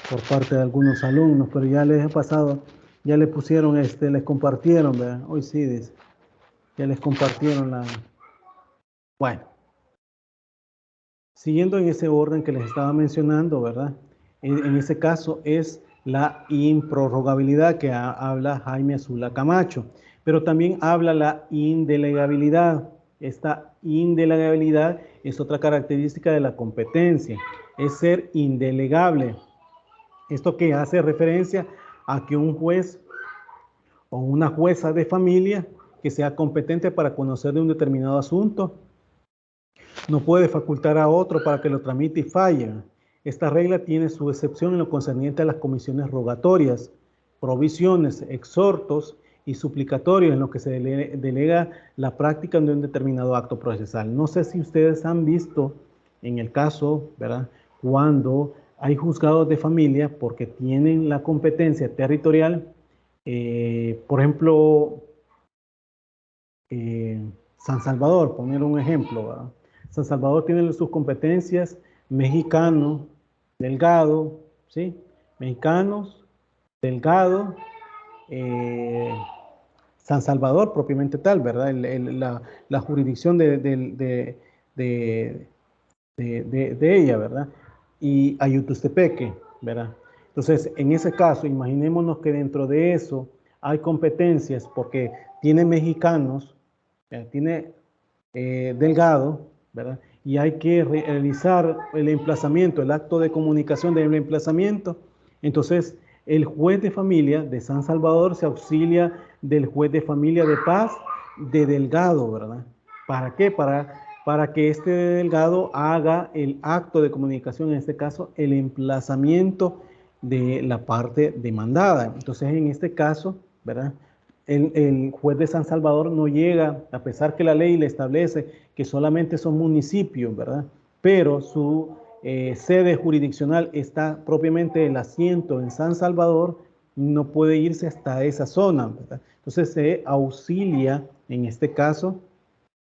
por parte de algunos alumnos, pero ya les he pasado, ya les pusieron, les compartieron, ¿verdad? Hoy sí, dice, ya les compartieron la... Bueno, siguiendo en ese orden que les estaba mencionando, ¿verdad? En ese caso es la improrrogabilidad que habla Jaime Azula Camacho, pero también habla la indelegabilidad. Esta indelegabilidad es otra característica de la competencia, es ser indelegable. Esto que hace referencia a que un juez o una jueza de familia que sea competente para conocer de un determinado asunto no puede facultar a otro para que lo tramite y falle. Esta regla tiene su excepción en lo concerniente a las comisiones rogatorias, provisiones, exhortos y suplicatorios, en lo que se delega la práctica de un determinado acto procesal. No sé si ustedes han visto en el caso, ¿verdad?, cuando hay juzgados de familia porque tienen la competencia territorial, por ejemplo, San Salvador, poner un ejemplo, ¿verdad? San Salvador tiene sus competencias Mexicano, Delgado, ¿sí? Mexicanos, Delgado, San Salvador propiamente tal, ¿verdad? La jurisdicción de ella, ¿verdad? Y Ayutustepeque, ¿verdad? Entonces, en ese caso, imaginémonos que dentro de eso hay competencias porque tiene mexicanos, tiene Delgado, ¿verdad? Y hay que realizar el emplazamiento, el acto de comunicación del emplazamiento. Entonces, el juez de familia de San Salvador se auxilia del juez de familia de Paz de Delgado, ¿verdad? ¿Para qué? Para que este Delgado haga el acto de comunicación, en este caso, el emplazamiento de la parte demandada. Entonces, en este caso, ¿verdad?, el juez de San Salvador no llega, a pesar que la ley le establece que solamente son municipios, ¿verdad?, pero su sede jurisdiccional está propiamente el asiento en San Salvador, no puede irse hasta esa zona, ¿verdad? Entonces se auxilia, en este caso,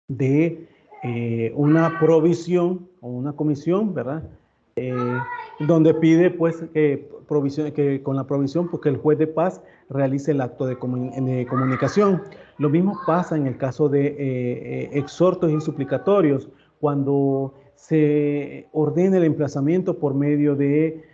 de una provisión o una comisión, ¿verdad?, donde pide pues que con la provisión pues, que el juez de paz realice el acto de comunicación. Lo mismo pasa en el caso de exhortos y suplicatorios, cuando se ordena el emplazamiento por medio de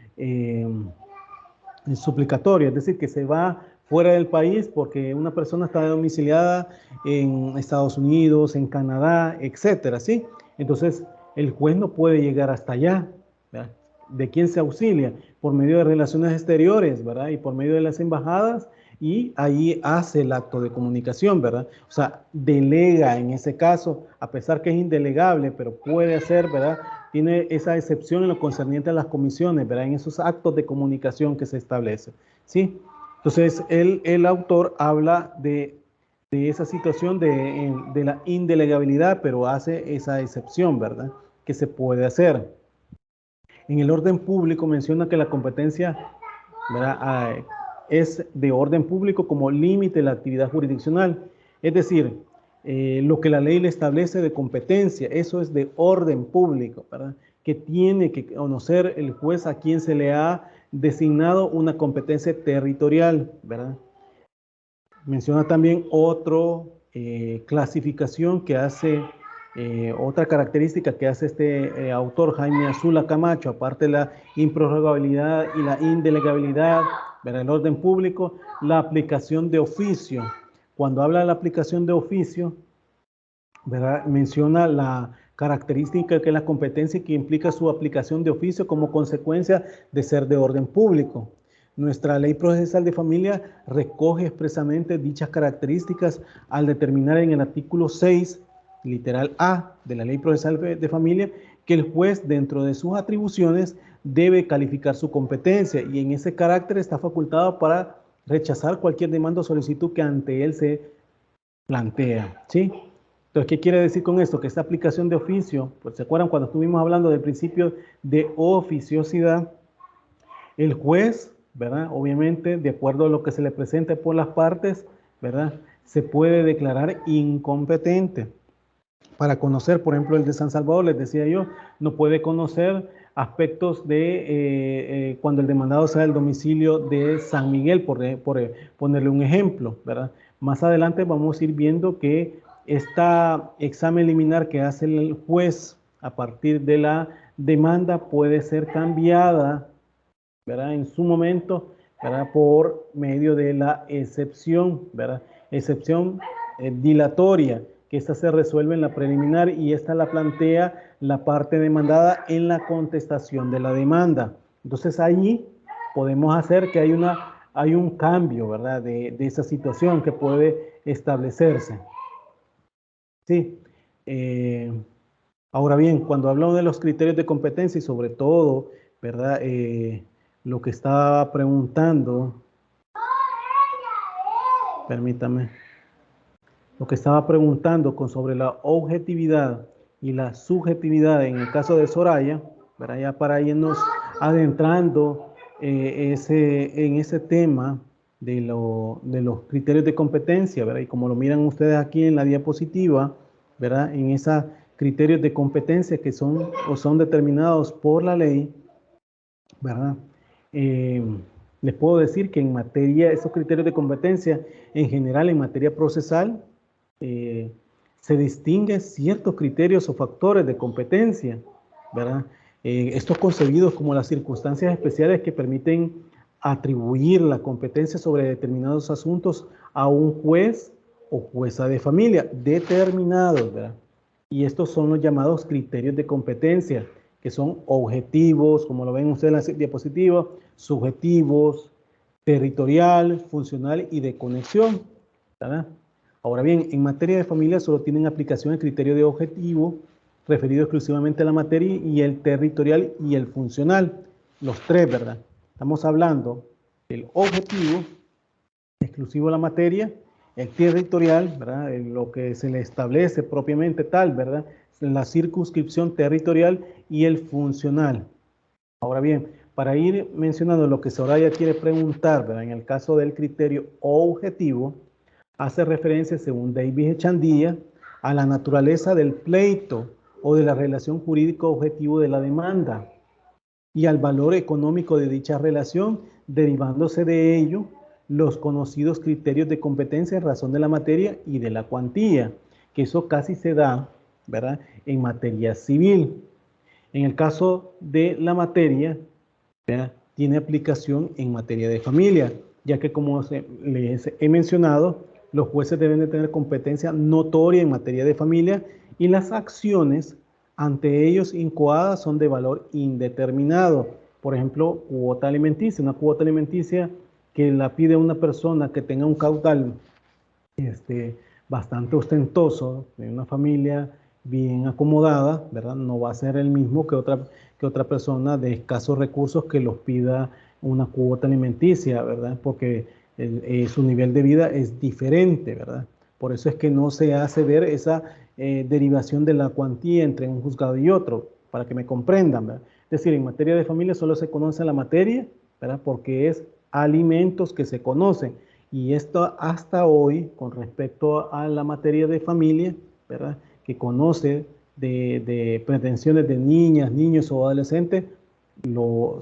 suplicatorio, es decir, que se va fuera del país porque una persona está domiciliada en Estados Unidos, en Canadá, etcétera, ¿sí? Entonces, el juez no puede llegar hasta allá, ¿verdad? ¿De quién se auxilia? Por medio de relaciones exteriores, ¿verdad? Y por medio de las embajadas, y ahí hace el acto de comunicación, ¿verdad? O sea, delega en ese caso, a pesar que es indelegable, pero puede hacer, ¿verdad? Tiene esa excepción en lo concerniente a las comisiones, ¿verdad? En esos actos de comunicación que se establece, ¿sí? Entonces, el autor habla de esa situación de la indelegabilidad, pero hace esa excepción, ¿verdad? Que se puede hacer. En el orden público menciona que la competencia, ¿verdad? Es de orden público como límite de la actividad jurisdiccional. Es decir, lo que la ley le establece de competencia, eso es de orden público, ¿verdad? Que tiene que conocer el juez a quien se le ha designado una competencia territorial, ¿verdad? Menciona también otra clasificación que hace, otra característica que hace este autor, Jaime Azula Camacho, aparte de la improrrogabilidad y la indelegabilidad, ¿verdad? El orden público, la aplicación de oficio. Cuando habla de la aplicación de oficio, ¿verdad? Menciona la característica que es la competencia que implica su aplicación de oficio como consecuencia de ser de orden público. Nuestra ley procesal de familia recoge expresamente dichas características al determinar en el artículo 6, literal A, de la ley procesal de familia, que el juez, dentro de sus atribuciones, debe calificar su competencia y en ese carácter está facultado para rechazar cualquier demanda o solicitud que ante él se plantea, ¿sí? Entonces, ¿qué quiere decir con esto? Que esta aplicación de oficio, pues, ¿se acuerdan cuando estuvimos hablando del principio de oficiosidad? El juez, ¿verdad? Obviamente, de acuerdo a lo que se le presente por las partes, ¿verdad? Se puede declarar incompetente. Para conocer, por ejemplo, el de San Salvador, les decía yo, no puede conocer aspectos de cuando el demandado sea el domicilio de San Miguel, por ponerle un ejemplo, ¿verdad? Más adelante vamos a ir viendo que este examen liminar que hace el juez a partir de la demanda puede ser cambiada, ¿verdad? En su momento, ¿verdad? Por medio de la excepción, ¿verdad? Excepción dilatoria, que esta se resuelve en la preliminar y esta la plantea la parte demandada en la contestación de la demanda. Entonces ahí podemos hacer que hay un cambio, ¿verdad? De esa situación que puede establecerse. Sí. Ahora bien, cuando hablamos de los criterios de competencia y sobre todo, ¿verdad? Lo que estaba preguntando, permítame, lo que estaba preguntando sobre la objetividad y la subjetividad en el caso de Soraya, ¿verdad? Ya para irnos adentrando en ese tema de los criterios de competencia, ¿verdad? Y como lo miran ustedes aquí en la diapositiva, ¿verdad? En esos criterios de competencia que son determinados por la ley, ¿verdad? Les puedo decir que en materia, esos criterios de competencia, en general en materia procesal, se distinguen ciertos criterios o factores de competencia, ¿verdad? Estos concebidos como las circunstancias especiales que permiten atribuir la competencia sobre determinados asuntos a un juez o jueza de familia determinados, ¿verdad? Y estos son los llamados criterios de competencia, que son objetivos, como lo ven ustedes en la diapositiva, subjetivos, territorial, funcional y de conexión, ¿verdad? Ahora bien, en materia de familia solo tienen aplicación el criterio de objetivo, referido exclusivamente a la materia, y el territorial y el funcional, los tres, ¿verdad? Estamos hablando del objetivo, exclusivo a la materia, el territorial, ¿verdad? Lo que se le establece propiamente tal, ¿verdad? La circunscripción territorial y el funcional. Ahora bien, para ir mencionando lo que Soraya quiere preguntar, ¿verdad? En el caso del criterio objetivo, hace referencia, según David Echandía, a la naturaleza del pleito o de la relación jurídico objetivo de la demanda y al valor económico de dicha relación, derivándose de ello los conocidos criterios de competencia en razón de la materia y de la cuantía, que eso casi se da, ¿verdad?, en materia civil. En el caso de la materia, ¿verdad?, tiene aplicación en materia de familia, ya que como les he mencionado, los jueces deben de tener competencia notoria en materia de familia y las acciones ante ellos incoadas son de valor indeterminado. Por ejemplo, cuota alimenticia. Una cuota alimenticia que la pide una persona que tenga un caudal bastante ostentoso, de una familia bien acomodada, ¿verdad? No va a ser el mismo que otra persona de escasos recursos que los pida una cuota alimenticia, ¿verdad? Porque su nivel de vida es diferente, ¿verdad? Por eso es que no se hace ver esa derivación de la cuantía entre un juzgado y otro, para que me comprendan, ¿verdad? Es decir, en materia de familia solo se conoce la materia, ¿verdad? Porque es alimentos que se conocen. Y esto hasta hoy, con respecto a la materia de familia, ¿verdad? Que conoce de pretensiones de niñas, niños o adolescentes,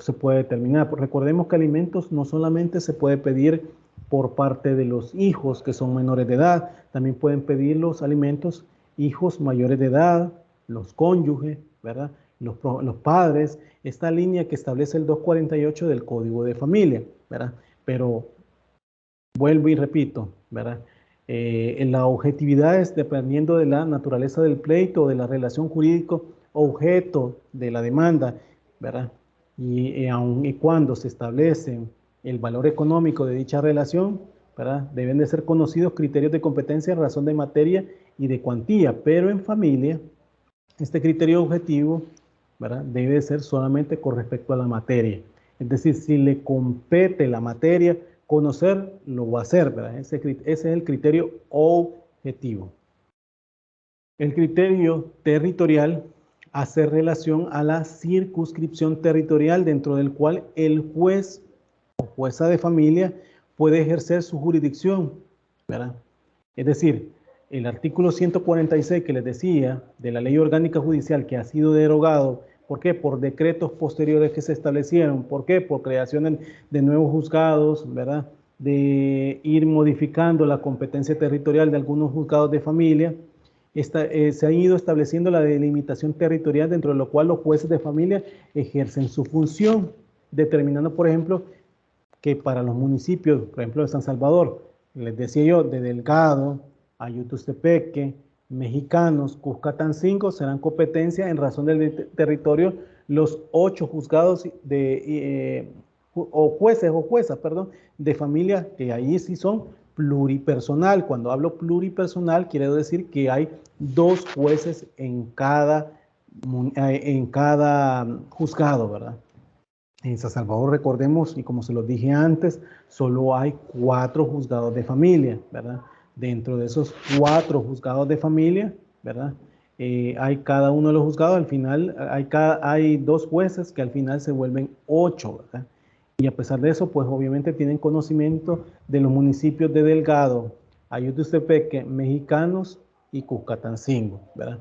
se puede determinar. Recordemos que alimentos no solamente se puede pedir por parte de los hijos que son menores de edad, también pueden pedir los alimentos hijos mayores de edad, los cónyuges, ¿verdad? Los padres, esta línea que establece el 248 del Código de Familia, ¿verdad? Pero vuelvo y repito, ¿verdad? En la objetividad es dependiendo de la naturaleza del pleito, de la relación jurídico objeto de la demanda, ¿verdad? Y aun y cuando se establece el valor económico de dicha relación, ¿verdad? Deben de ser conocidos criterios de competencia en razón de materia y de cuantía, pero en familia, este criterio objetivo, ¿verdad? Debe ser solamente con respecto a la materia. Es decir, si le compete la materia, conocer lo va a hacer, ¿verdad? Ese es el criterio objetivo. El criterio territorial hace relación a la circunscripción territorial dentro del cual el juez o jueza de familia puede ejercer su jurisdicción, ¿verdad? Es decir, el artículo 146 que les decía de la Ley Orgánica Judicial que ha sido derogado, ¿por qué? Por decretos posteriores que se establecieron, ¿por qué? Por creación de nuevos juzgados, ¿verdad? De ir modificando la competencia territorial de algunos juzgados de familia. Se ha ido estableciendo la delimitación territorial dentro de lo cual los jueces de familia ejercen su función, determinando, por ejemplo, que para los municipios, por ejemplo, de San Salvador, les decía yo, de Delgado, Ayutustepeque, Mexicanos, Cuscatancingo, serán competencia en razón del territorio los 8 juzgados o jueces o juezas, perdón, de familia, que ahí sí son pluripersonal. Cuando hablo pluripersonal, quiero decir que hay 2 jueces en cada juzgado, ¿verdad? En San Salvador, recordemos, y como se los dije antes, solo hay 4 juzgados de familia, ¿verdad? Dentro de esos 4 juzgados de familia, ¿verdad? Hay cada uno de los juzgados, al final hay 2 jueces que al final se vuelven 8, ¿verdad? Y a pesar de eso, pues obviamente tienen conocimiento de los municipios de Delgado, Ayutustepeque, Mexicanos y Cuscatancingo, ¿verdad?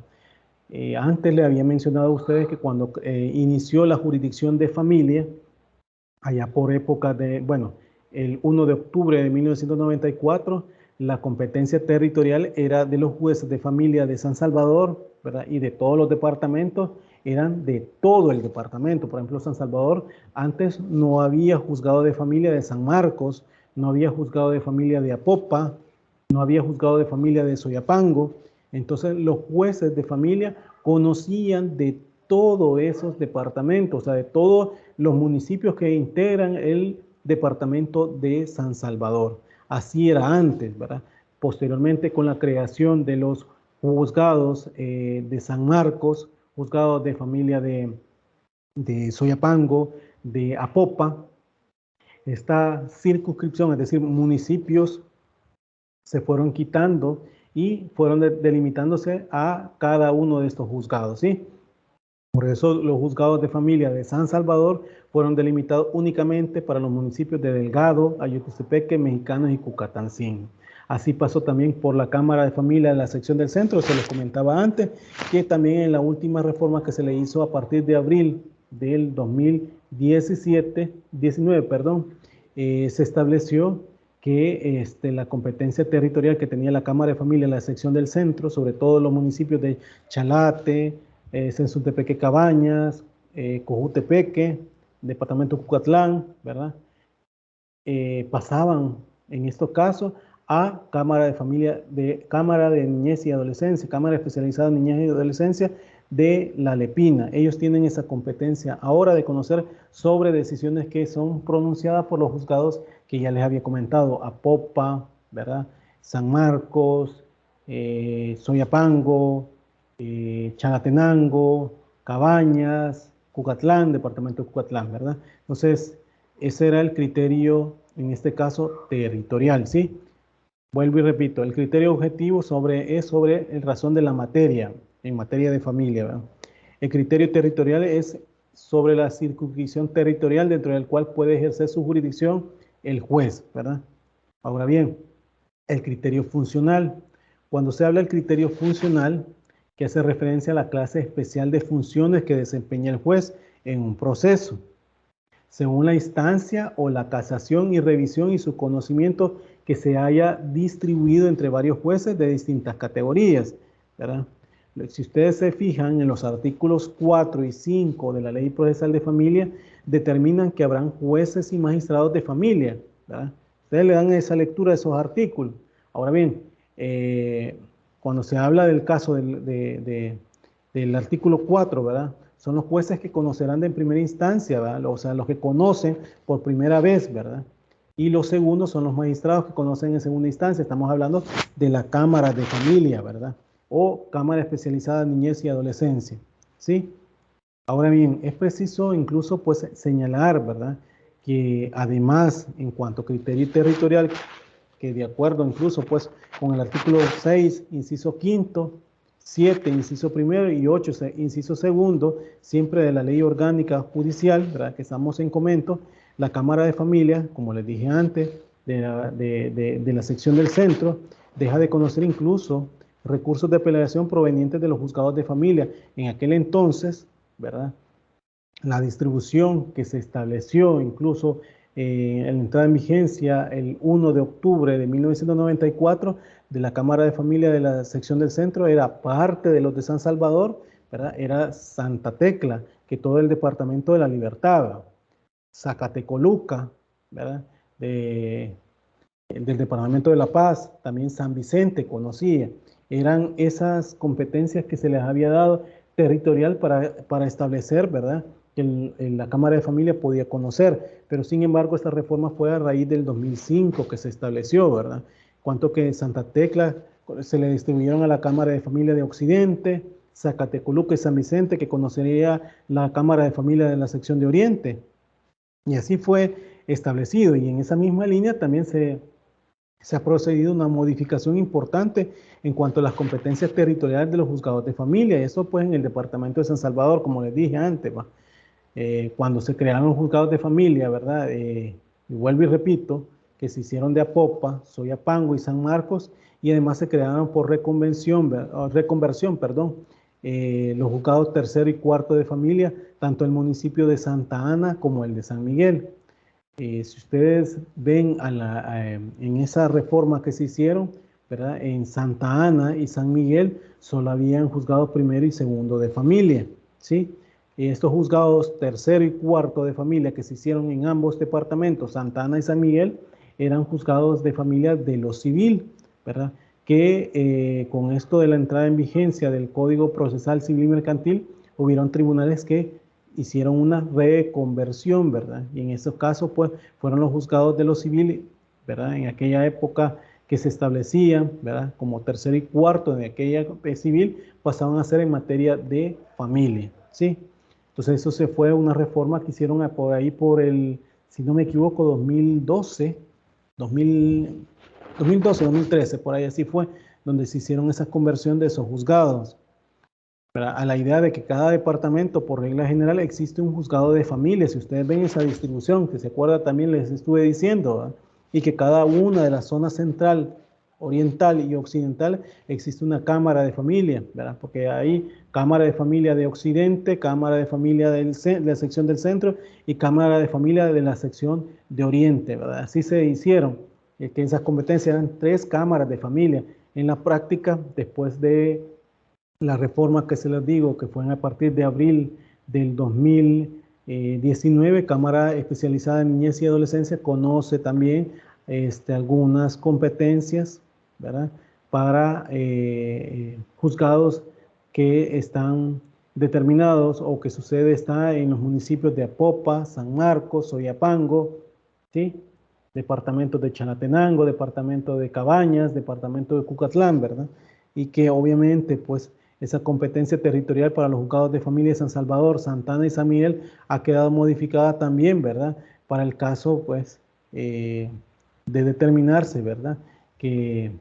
Antes le había mencionado a ustedes que cuando inició la jurisdicción de familia, allá por época de, bueno, el 1 de octubre de 1994, la competencia territorial era de los jueces de familia de San Salvador, ¿verdad? Y de todos los departamentos, eran de todo el departamento. Por ejemplo, San Salvador, antes no había juzgado de familia de San Marcos, no había juzgado de familia de Apopa, no había juzgado de familia de Soyapango. Entonces los jueces de familia conocían de todos esos departamentos, o sea, de todos los municipios que integran el departamento de San Salvador. Así era antes, ¿verdad? Posteriormente, con la creación de los juzgados de San Marcos, juzgados de familia de Soyapango, de Apopa, esta circunscripción, es decir, municipios se fueron quitando y fueron delimitándose a cada uno de estos juzgados, ¿sí? Por eso los juzgados de familia de San Salvador fueron delimitados únicamente para los municipios de Delgado, Ayutustepeque, Mexicanos y Cuscatancingo. Así pasó también por la Cámara de Familia de la sección del centro, se les comentaba antes, que también en la última reforma que se le hizo a partir de abril del 2019, se estableció que la competencia territorial que tenía la Cámara de Familia en la sección del centro, sobre todo los municipios de Chalate, Sensuntepeque Cabañas, Cojutepeque, departamento Cucatlán, ¿verdad? Pasaban en estos casos a Cámara de Familia, Cámara de Niñez y Adolescencia, Cámara Especializada en Niñez y Adolescencia de la Lepina. Ellos tienen esa competencia ahora de conocer sobre decisiones que son pronunciadas por los juzgados que ya les había comentado, Apopa, ¿verdad? San Marcos, Soyapango, Chalatenango, Cabañas, Cucatlán, departamento de Cucatlán, ¿verdad? Entonces, ese era el criterio, en este caso, territorial, ¿sí? Vuelvo y repito, el criterio objetivo es sobre el razón de la materia, en materia de familia, ¿verdad? El criterio territorial es sobre la circunscripción territorial dentro del cual puede ejercer su jurisdicción el juez, ¿verdad? Ahora bien, el criterio funcional. Cuando se habla del criterio funcional, que hace referencia a la clase especial de funciones que desempeña el juez en un proceso, según la instancia o la casación y revisión y su conocimiento que se haya distribuido entre varios jueces de distintas categorías, ¿verdad? Si ustedes se fijan en los artículos 4 y 5 de la Ley Procesal de Familia, determinan que habrán jueces y magistrados de familia, ¿verdad? Ustedes le dan esa lectura a esos artículos. Ahora bien, cuando se habla del caso del artículo 4, ¿verdad? Son los jueces que conocerán de en primera instancia, ¿verdad? O sea, los que conocen por primera vez, ¿verdad? Y los segundos son los magistrados que conocen en segunda instancia. Estamos hablando de la Cámara de Familia, ¿verdad? O Cámara Especializada de Niñez y Adolescencia, ¿sí? Ahora bien, es preciso incluso pues señalar, ¿verdad? Que además, en cuanto a criterio territorial, que de acuerdo incluso pues con el artículo 6, inciso quinto, 7, inciso primero y 8, inciso segundo, siempre de la ley orgánica judicial, ¿verdad? Que estamos en comento, la Cámara de Familia, como les dije antes, de la sección del centro, deja de conocer incluso recursos de apelación provenientes de los juzgados de familia. En aquel entonces, ¿verdad? La distribución que se estableció incluso en la entrada en vigencia el 1 de octubre de 1994 de la Cámara de Familia de la sección del centro era parte de los de San Salvador, ¿verdad? Era Santa Tecla, que todo el departamento de la Libertad, Zacatecoluca, ¿verdad? Del departamento de La Paz, también San Vicente conocía. Eran esas competencias que se les había dado territorial para establecer, ¿verdad? Que la Cámara de Familia podía conocer, pero sin embargo esta reforma fue a raíz del 2005 que se estableció, ¿verdad? Cuanto que Santa Tecla se le distribuyeron a la Cámara de Familia de Occidente, Zacatecoluca y San Vicente, que conocería la Cámara de Familia de la sección de Oriente. Y así fue establecido, y en esa misma línea también se ha procedido a una modificación importante en cuanto a las competencias territoriales de los juzgados de familia, y eso pues en el departamento de San Salvador, como les dije antes, cuando se crearon los juzgados de familia, ¿verdad? Y vuelvo y repito, que se hicieron de Apopa, Soyapango y San Marcos, y además se crearon por reconversión, los juzgados tercero y cuarto de familia, tanto el municipio de Santa Ana como el de San Miguel. Si ustedes ven en esa reforma que se hicieron, ¿verdad? En Santa Ana y San Miguel solo habían juzgados primero y segundo de familia, ¿sí? Estos juzgados tercero y cuarto de familia que se hicieron en ambos departamentos, Santa Ana y San Miguel, eran juzgados de familia de lo civil, ¿verdad? Que con esto de la entrada en vigencia del Código Procesal Civil y Mercantil, hubieron tribunales que hicieron una reconversión, ¿verdad? Y en esos casos, pues, fueron los juzgados de lo civil, ¿verdad? En aquella época que se establecían, ¿verdad? Como tercero y cuarto de aquella civil, pasaban a ser en materia de familia, ¿sí? Entonces eso se fue una reforma que hicieron por ahí por el, si no me equivoco, 2012, 2013, por ahí así fue, donde se hicieron esa conversión de esos juzgados, a la idea de que cada departamento, por regla general, existe un juzgado de familia. Si ustedes ven esa distribución, que se acuerda también les estuve diciendo, ¿verdad? Y que cada una de las zonas central, oriental y occidental existe una cámara de familia, ¿verdad? Porque hay cámara de familia de occidente, cámara de familia de la sección del centro y cámara de familia de la sección de oriente, ¿verdad? Así se hicieron, que esas competencias eran 3 cámaras de familia. En la práctica, después de la reforma que se les digo, que fue a partir de abril del 2019, Cámara Especializada de Niñez y Adolescencia conoce también algunas competencias, ¿verdad? Para juzgados que están determinados o que sucede está en los municipios de Apopa, San Marcos, Soyapango, ¿sí? Departamento de Chalatenango, departamento de Cabañas, departamento de Cucatlán, ¿verdad? Y que obviamente, pues, esa competencia territorial para los juzgados de familia de San Salvador, Santa Ana y San Miguel ha quedado modificada también, ¿verdad? Para el caso, pues, de determinarse, ¿verdad? Que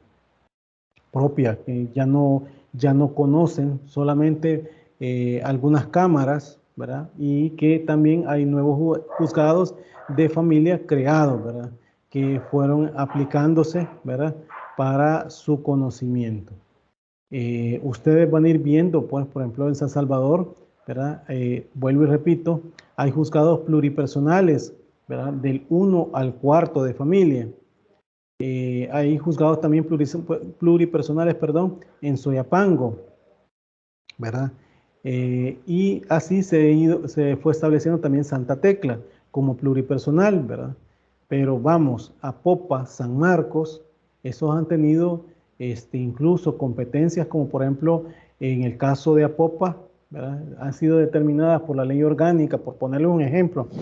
propia, que ya no conocen solamente algunas cámaras, ¿verdad? Y que también hay nuevos juzgados de familia creados, ¿verdad? Que fueron aplicándose, ¿verdad? Para su conocimiento. Ustedes van a ir viendo, pues, por ejemplo, en San Salvador, ¿verdad? Vuelvo y repito, hay juzgados pluripersonales, ¿verdad? Del 1 al 4 de familia. Hay juzgados también pluripersonales, perdón, en Soyapango, ¿verdad? Y así se fue estableciendo también Santa Tecla como pluripersonal, ¿verdad? Pero vamos, Apopa, San Marcos, esos han tenido incluso competencias como por ejemplo en el caso de Apopa, ¿verdad? Han sido determinadas por la ley orgánica, por ponerle un ejemplo. Por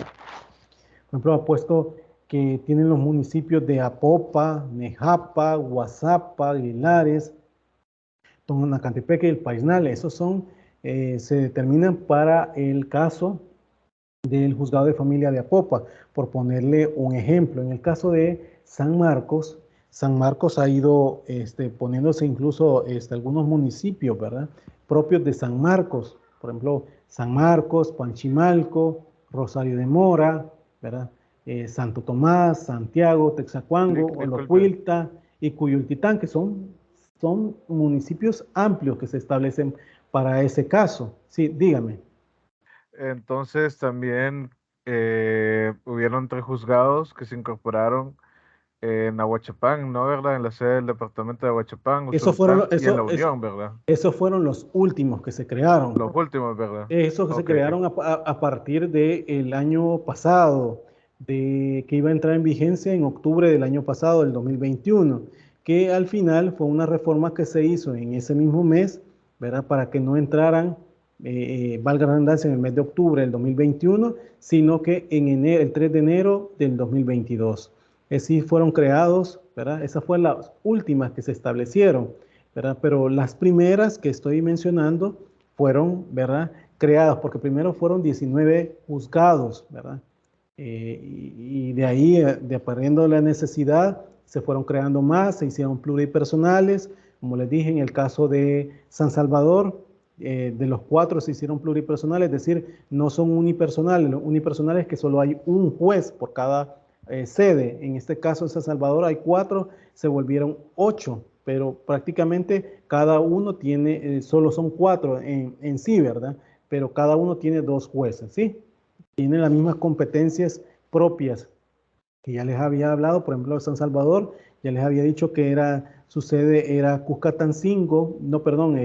ejemplo, ha puesto que tienen los municipios de Apopa, Nejapa, Guazapa, Aguilares, Tonacantepeque y el Paisnal. Esos son, se determinan para el caso del juzgado de familia de Apopa, por ponerle un ejemplo. En el caso de San Marcos ha ido poniéndose incluso algunos municipios, ¿verdad? Propios de San Marcos, por ejemplo, San Marcos, Panchimalco, Rosario de Mora, ¿verdad? Santo Tomás, Santiago, Texacuango, Olocuilta y Cuyultitán, que son municipios amplios que se establecen para ese caso. Sí, dígame. Entonces también hubieron 3 juzgados que se incorporaron en Ahuachapán, ¿no? ¿Verdad? En la sede del departamento de Ahuachapán, Usulután y en La Unión, ¿verdad? Esos fueron los últimos que se crearon. Los últimos, ¿verdad? Esos que se crearon a partir del año pasado, que iba a entrar en vigencia en octubre del año pasado, del 2021, que al final fue una reforma que se hizo en ese mismo mes, ¿verdad? Para que no entraran, valga la redundancia, en el mes de octubre del 2021, sino que en enero, el 3 de enero del 2022. Así fueron creados, ¿verdad? Esas fueron las últimas que se establecieron, ¿verdad? Pero las primeras que estoy mencionando fueron, ¿verdad? Creadas, porque primero fueron 19 juzgados, ¿verdad? Y de ahí, dependiendo de la necesidad, se fueron creando más, se hicieron pluripersonales, como les dije, en el caso de San Salvador, de los 4 se hicieron pluripersonales, es decir, no son unipersonales. Los unipersonales es que solo hay un juez por cada sede. En este caso en San Salvador hay 4, se volvieron 8, pero prácticamente cada uno tiene, solo son 4 en sí, ¿verdad? Pero cada uno tiene 2 jueces, ¿sí? Tienen las mismas competencias propias que ya les había hablado. Por ejemplo, San Salvador, ya les había dicho que su sede era Cuscatancingo, no, perdón,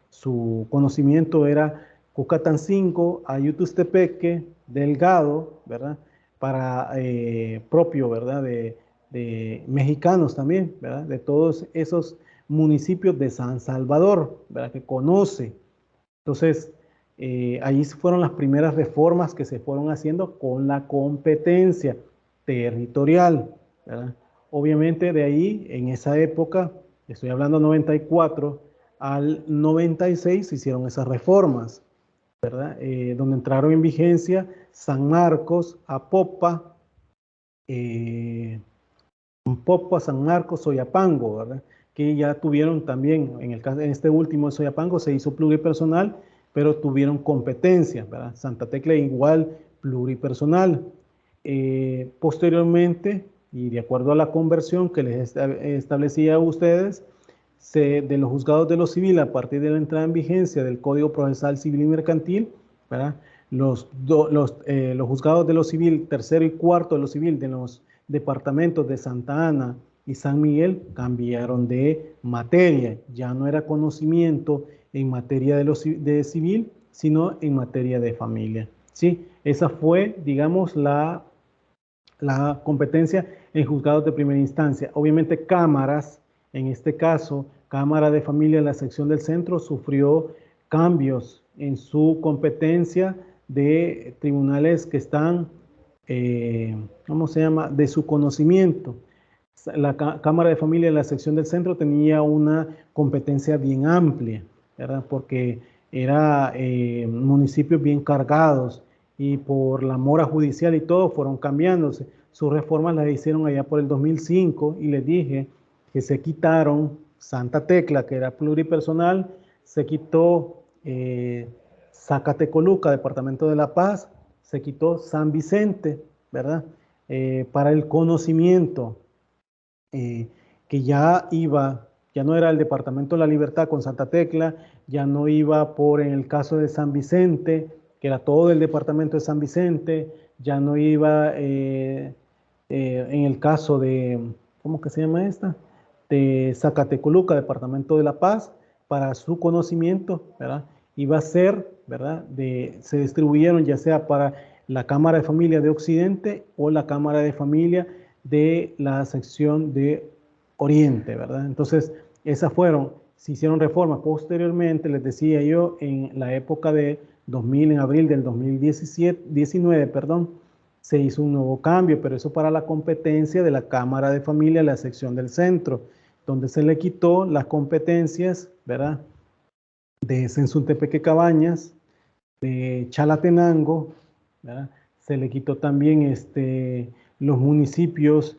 su conocimiento era Cuscatancingo, Ayutustepeque, Delgado, ¿verdad? Para propio, ¿verdad? De mexicanos también, ¿verdad? De todos esos municipios de San Salvador, ¿verdad? Que conoce. Entonces, ahí fueron las primeras reformas que se fueron haciendo con la competencia territorial, ¿verdad? Obviamente de ahí, en esa época, estoy hablando 94 al 96, se hicieron esas reformas, ¿verdad? Donde entraron en vigencia San Marcos, Apopa, San Marcos, Soyapango, ¿verdad? Que ya tuvieron también, en este último de Soyapango se hizo pluripersonal, pero tuvieron competencia, ¿verdad? Santa Tecla igual pluripersonal. Posteriormente, y de acuerdo a la conversión que les establecía a ustedes, de los juzgados de lo civil, a partir de la entrada en vigencia del Código Procesal Civil y Mercantil, ¿verdad? Los juzgados de lo civil, tercero y cuarto de lo civil, de los departamentos de Santa Ana y San Miguel, cambiaron de materia. Ya no era conocimiento en materia de civil, sino en materia de familia. ¿Sí? Esa fue, digamos, la competencia en juzgados de primera instancia. Obviamente cámaras, en este caso, Cámara de Familia en la sección del centro sufrió cambios en su competencia de tribunales que están, ¿cómo se llama?, de su conocimiento. La Cámara de Familia de la sección del centro tenía una competencia bien amplia, ¿verdad? Porque era municipios bien cargados y por la mora judicial y todo fueron cambiándose. Sus reformas las hicieron allá por el 2005 y les dije que se quitaron Santa Tecla, que era pluripersonal, se quitó Zacatecoluca, Departamento de La Paz, se quitó San Vicente, ¿verdad? Para el conocimiento, que ya no era el Departamento de la Libertad con Santa Tecla, ya no iba por en el caso de San Vicente, que era todo el Departamento de San Vicente, ya no iba en el caso de, ¿cómo que se llama esta?, de Zacatecoluca, Departamento de La Paz, para su conocimiento, ¿verdad? Iba a ser, ¿verdad? Se distribuyeron ya sea para la Cámara de Familia de Occidente o la Cámara de Familia de la sección de Oriente, ¿verdad? Entonces, se hicieron reformas posteriormente, les decía yo, en la época de 2000, en abril del 2019, perdón, se hizo un nuevo cambio, pero eso para la competencia de la Cámara de Familia, la sección del centro, donde se le quitó las competencias, ¿verdad?, de Sensuntepeque Cabañas, de Chalatenango, ¿verdad? Se le quitó también los municipios,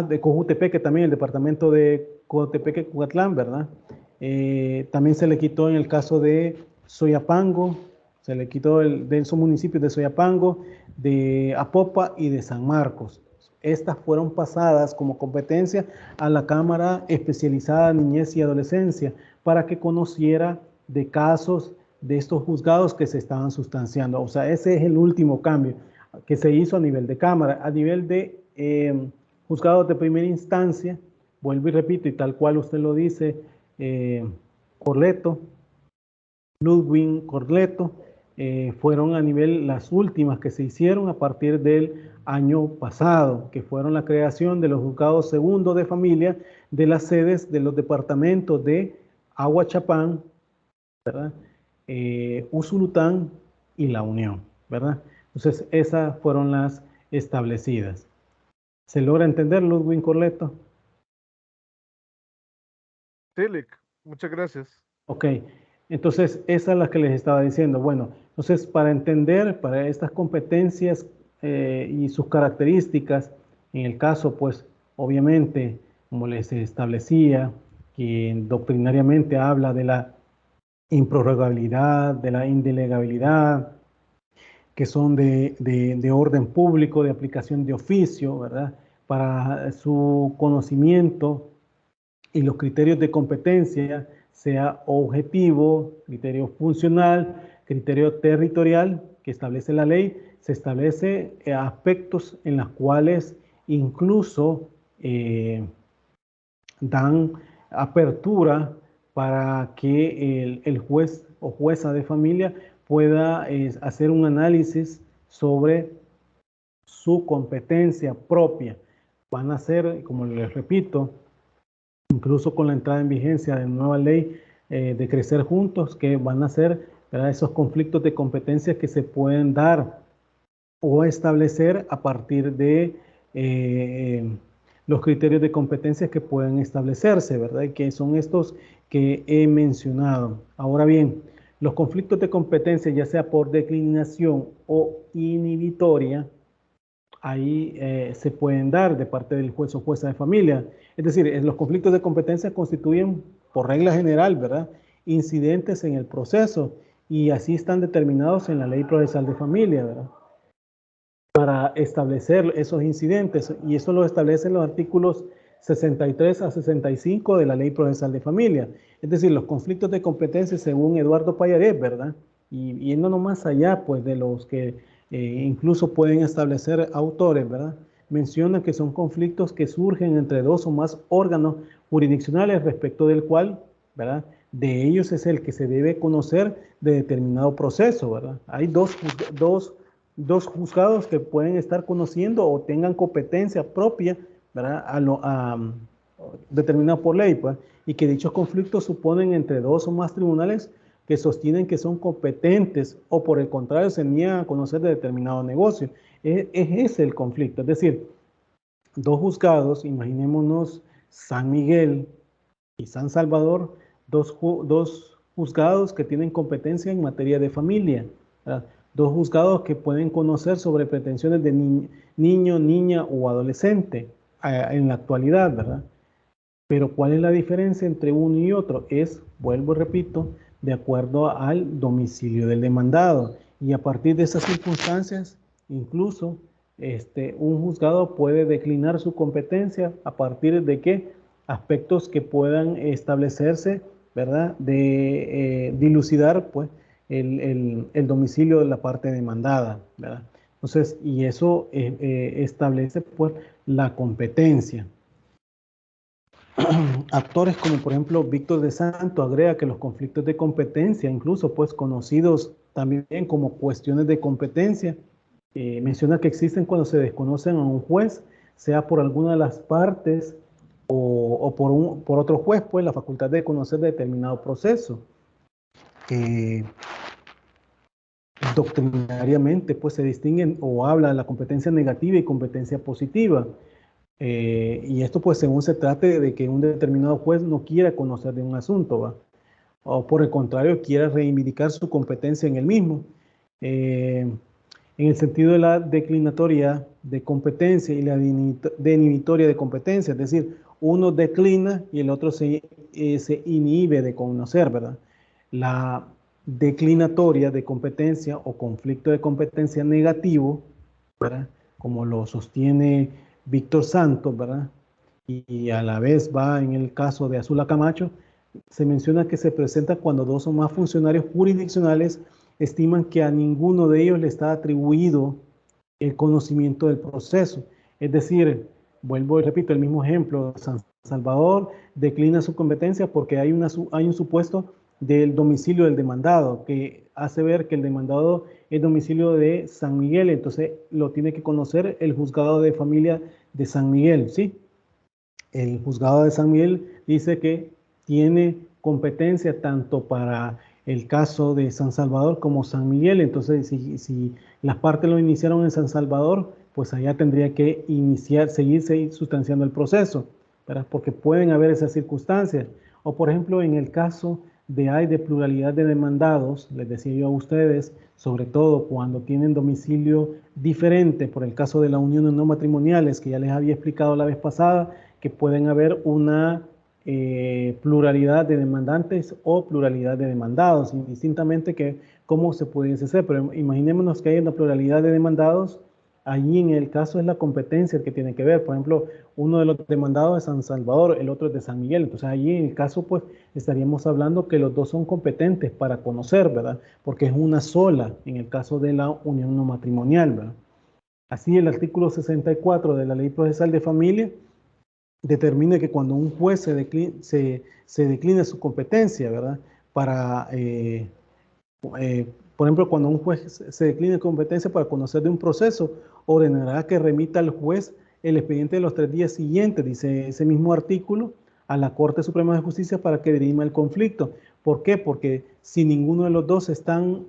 de Cojutepeque también, el departamento de Cojutepeque, Cuatlán, ¿verdad? También se le quitó en el caso de Soyapango, se le quitó de esos municipios de Soyapango, de Apopa y de San Marcos. Estas fueron pasadas como competencia a la Cámara Especializada de Niñez y Adolescencia para que conociera de casos de estos juzgados que se estaban sustanciando. O sea, ese es el último cambio que se hizo a nivel de Cámara. A nivel de juzgados de primera instancia, vuelvo y repito, y tal cual usted lo dice, Corleto, Ludwig Corleto, fueron a nivel las últimas que se hicieron a partir del año pasado, que fueron la creación de los juzgados segundos de familia de las sedes de los departamentos de Aguachapán, ¿verdad?, Usulután y La Unión, ¿verdad? Entonces, esas fueron las establecidas. ¿Se logra entender, Ludwig Corleto? Sí, Lick, muchas gracias. Ok, entonces esa es la que les estaba diciendo. Bueno, entonces para entender, para estas competencias y sus características, en el caso, pues, obviamente, como les establecía, que doctrinariamente habla de la improrrogabilidad, de la indelegabilidad, que son de orden público, de aplicación de oficio, ¿verdad? Para su conocimiento y los criterios de competencia, sea objetivo, criterio funcional, criterio territorial que establece la ley, se establece aspectos en los cuales incluso dan apertura para que el juez o jueza de familia pueda hacer un análisis sobre su competencia propia. Van a ser, como les repito, incluso con la entrada en vigencia de la nueva ley de Crecer Juntos, que van a ser, ¿verdad?, esos conflictos de competencias que se pueden dar o establecer a partir de los criterios de competencias que pueden establecerse, ¿verdad?, y que son estos que he mencionado. Ahora bien, los conflictos de competencia, ya sea por declinación o inhibitoria, ahí se pueden dar de parte del juez o jueza de familia. Es decir, los conflictos de competencia constituyen, por regla general, ¿verdad?, incidentes en el proceso, y así están determinados en la Ley Procesal de Familia, ¿verdad?, para establecer esos incidentes, y eso lo establecen los artículos 63 a 65 de la Ley Procesal de Familia. Es decir, los conflictos de competencia según Eduardo Payaret, ¿verdad?, y yendo más allá, pues, de los que incluso pueden establecer autores, ¿verdad?, mencionan que son conflictos que surgen entre dos o más órganos jurisdiccionales respecto del cual, ¿verdad?, de ellos es el que se debe conocer de determinado proceso, ¿verdad? Hay dos juzgados que pueden estar conociendo o tengan competencia propia, ¿verdad?, determinado por ley, pues, y que dichos conflictos suponen entre dos o más tribunales que sostienen que son competentes o por el contrario se niegan a conocer de determinado negocio. Es ese el conflicto, es decir, dos juzgados, imaginémonos San Miguel y San Salvador, dos juzgados que tienen competencia en materia de familia, ¿verdad? Dos juzgados que pueden conocer sobre pretensiones de niño, niña o adolescente en la actualidad, ¿verdad? Pero ¿cuál es la diferencia entre uno y otro? Es, vuelvo y repito, de acuerdo al domicilio del demandado. Y a partir de esas circunstancias, incluso un juzgado puede declinar su competencia a partir de qué aspectos que puedan establecerse, ¿verdad? De dilucidar, pues, el domicilio de la parte demandada, ¿verdad? Entonces, y eso establece, pues, la competencia. Actores como por ejemplo Víctor de Santo agrega que los conflictos de competencia, incluso pues conocidos también como cuestiones de competencia, menciona que existen cuando se desconocen a un juez, sea por alguna de las partes o por otro juez, pues la facultad de conocer determinado proceso. Doctrinariamente pues se distinguen o habla de la competencia negativa y competencia positiva. Y esto pues según se trate de que un determinado juez no quiera conocer de un asunto, ¿va? O por el contrario quiera reivindicar su competencia en el mismo. En el sentido de la declinatoria de competencia y la denibitoria de competencia, es decir, uno declina y el otro se inhibe de conocer, ¿verdad? La declinatoria de competencia o conflicto de competencia negativo, ¿verdad? Como lo sostiene Víctor Santos, ¿verdad? Y a la vez va en el caso de Azula Camacho, se menciona que se presenta cuando dos o más funcionarios jurisdiccionales estiman que a ninguno de ellos le está atribuido el conocimiento del proceso. Es decir, vuelvo y repito, el mismo ejemplo, San Salvador declina su competencia porque hay un supuesto del domicilio del demandado que hace ver que el demandado es domicilio de San Miguel, entonces lo tiene que conocer el juzgado de familia de San Miguel, ¿sí? El juzgado de San Miguel dice que tiene competencia tanto para el caso de San Salvador como San Miguel, entonces si las partes lo iniciaron en San Salvador, pues allá tendría que seguirse sustanciando el proceso, ¿verdad? Porque pueden haber esas circunstancias. O por ejemplo, en el caso de pluralidad de demandados, les decía yo a ustedes, sobre todo cuando tienen domicilio diferente, por el caso de las uniones no matrimoniales, que ya les había explicado la vez pasada, que pueden haber una pluralidad de demandantes o pluralidad de demandados, indistintamente que cómo se pudiese hacer, pero imaginémonos que hay una pluralidad de demandados, allí en el caso es la competencia el que tiene que ver, por ejemplo, uno de los demandados es San Salvador, el otro es de San Miguel, entonces allí en el caso pues estaríamos hablando que los dos son competentes para conocer, ¿verdad? Porque es una sola en el caso de la unión no matrimonial, ¿verdad? Así el artículo 64 de la Ley Procesal de Familia determina que cuando un juez se declina su competencia, ¿verdad? Para, por ejemplo, cuando un juez se declina competencia para conocer de un proceso, ordenará que remita al juez el expediente de los 3 días siguientes, dice ese mismo artículo, a la Corte Suprema de Justicia para que dirima el conflicto. ¿Por qué? Porque si ninguno de los dos están,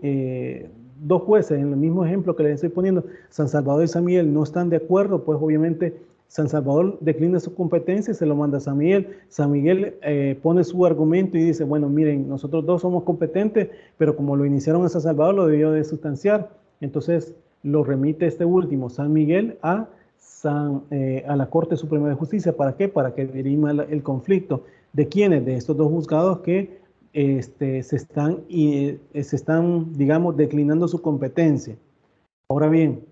dos jueces, en el mismo ejemplo que les estoy poniendo, San Salvador y San Miguel no están de acuerdo, pues obviamente San Salvador declina su competencia y se lo manda a San Miguel. San Miguel pone su argumento y dice, bueno, miren, nosotros dos somos competentes, pero como lo iniciaron a San Salvador, lo debió de sustanciar. Entonces lo remite este último, San Miguel, a la Corte Suprema de Justicia. ¿Para qué? Para que dirima el conflicto. ¿De quiénes? De estos dos juzgados que se están, digamos, declinando su competencia. Ahora bien,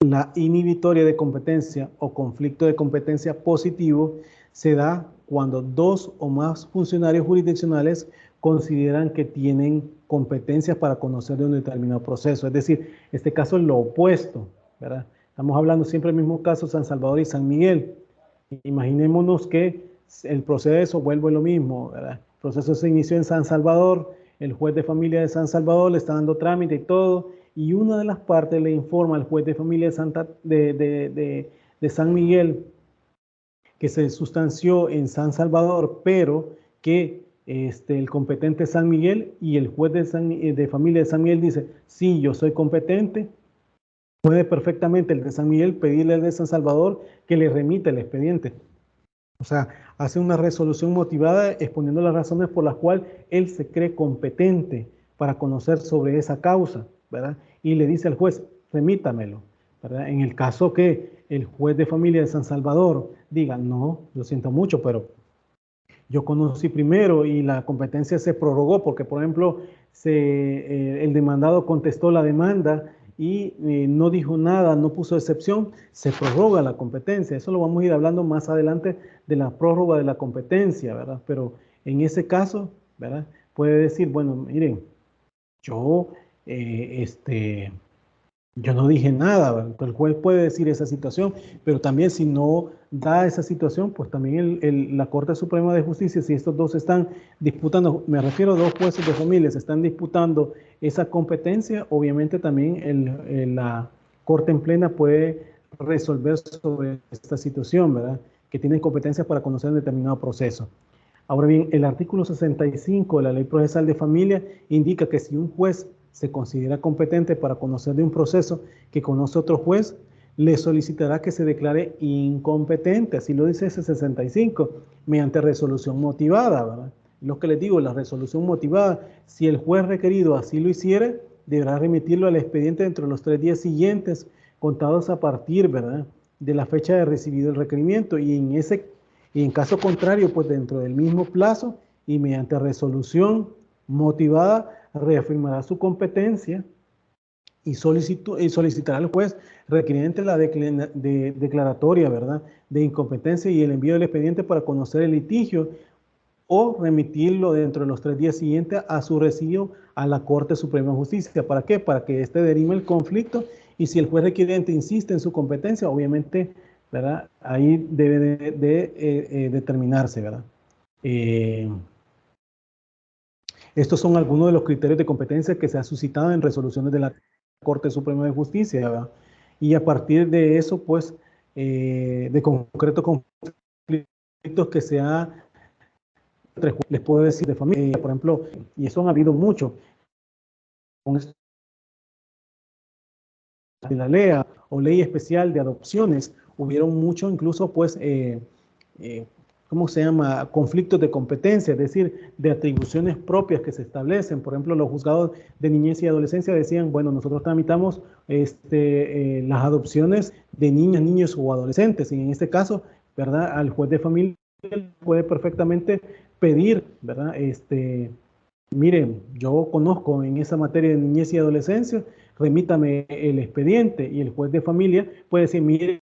la inhibitoria de competencia o conflicto de competencia positivo se da cuando dos o más funcionarios jurisdiccionales consideran que tienen competencias para conocer de un determinado proceso. Es decir, este caso es lo opuesto, ¿verdad? Estamos hablando siempre del mismo caso, San Salvador y San Miguel. Imaginémonos que el proceso vuelve lo mismo, ¿verdad? El proceso se inició en San Salvador, el juez de familia de San Salvador le está dando trámite y todo, y una de las partes le informa al juez de familia de San Miguel que se sustanció en San Salvador, pero que el competente San Miguel y el juez de familia de San Miguel dice, sí, yo soy competente, puede perfectamente el de San Miguel pedirle al de San Salvador que le remita el expediente. O sea, hace una resolución motivada exponiendo las razones por las cuales él se cree competente para conocer sobre esa causa, ¿verdad? Y le dice al juez, remítamelo, ¿verdad? En el caso que el juez de familia de San Salvador diga, no, lo siento mucho, pero yo conocí primero y la competencia se prorrogó porque, por ejemplo, el demandado contestó la demanda y no dijo nada, no puso excepción, se prorroga la competencia. Eso lo vamos a ir hablando más adelante de la prórroga de la competencia, ¿verdad? Pero en ese caso, ¿verdad? Puede decir, bueno, miren, yo, yo no dije nada, ¿verdad? El juez puede decir esa situación, pero también si no da esa situación, pues también la Corte Suprema de Justicia, si estos dos están disputando, me refiero a dos jueces de familia, se están disputando esa competencia, obviamente también la Corte en plena puede resolver sobre esta situación, ¿verdad? Que tienen competencias para conocer un determinado proceso. Ahora bien, el artículo 65 de la Ley Procesal de Familia indica que si un juez se considera competente para conocer de un proceso que conoce otro juez, le solicitará que se declare incompetente, así lo dice ese 65, mediante resolución motivada, ¿verdad? Lo que les digo, la resolución motivada, si el juez requerido así lo hiciere, deberá remitirlo al expediente dentro de los 3 días siguientes, contados a partir, ¿verdad?, de la fecha de recibido el requerimiento, y en caso contrario, pues dentro del mismo plazo y mediante resolución motivada, reafirmará su competencia y solicitará al juez requiriente la declaratoria, ¿verdad?, de incompetencia y el envío del expediente para conocer el litigio o remitirlo dentro de los 3 días siguientes a su recibo a la Corte Suprema de Justicia. ¿Para qué? Para que éste derime el conflicto y si el juez requiriente insiste en su competencia, obviamente, ¿verdad?, ahí debe de determinarse, ¿verdad? Estos son algunos de los criterios de competencia que se han suscitado en resoluciones de la Corte Suprema de Justicia, ¿verdad? Y a partir de eso, pues, de concretos conflictos que se ha, les puedo decir, de familia, por ejemplo, y eso han habido mucho, con la LEA o Ley Especial de Adopciones, hubieron mucho, incluso, pues, ¿cómo se llama?, conflictos de competencia, es decir, de atribuciones propias que se establecen. Por ejemplo, los juzgados de niñez y adolescencia decían, bueno, nosotros tramitamos las adopciones de niñas, niños o adolescentes, y en este caso, ¿verdad?, al juez de familia puede perfectamente pedir, ¿verdad?, miren, yo conozco en esa materia de niñez y adolescencia, remítame el expediente, y el juez de familia puede decir, mire,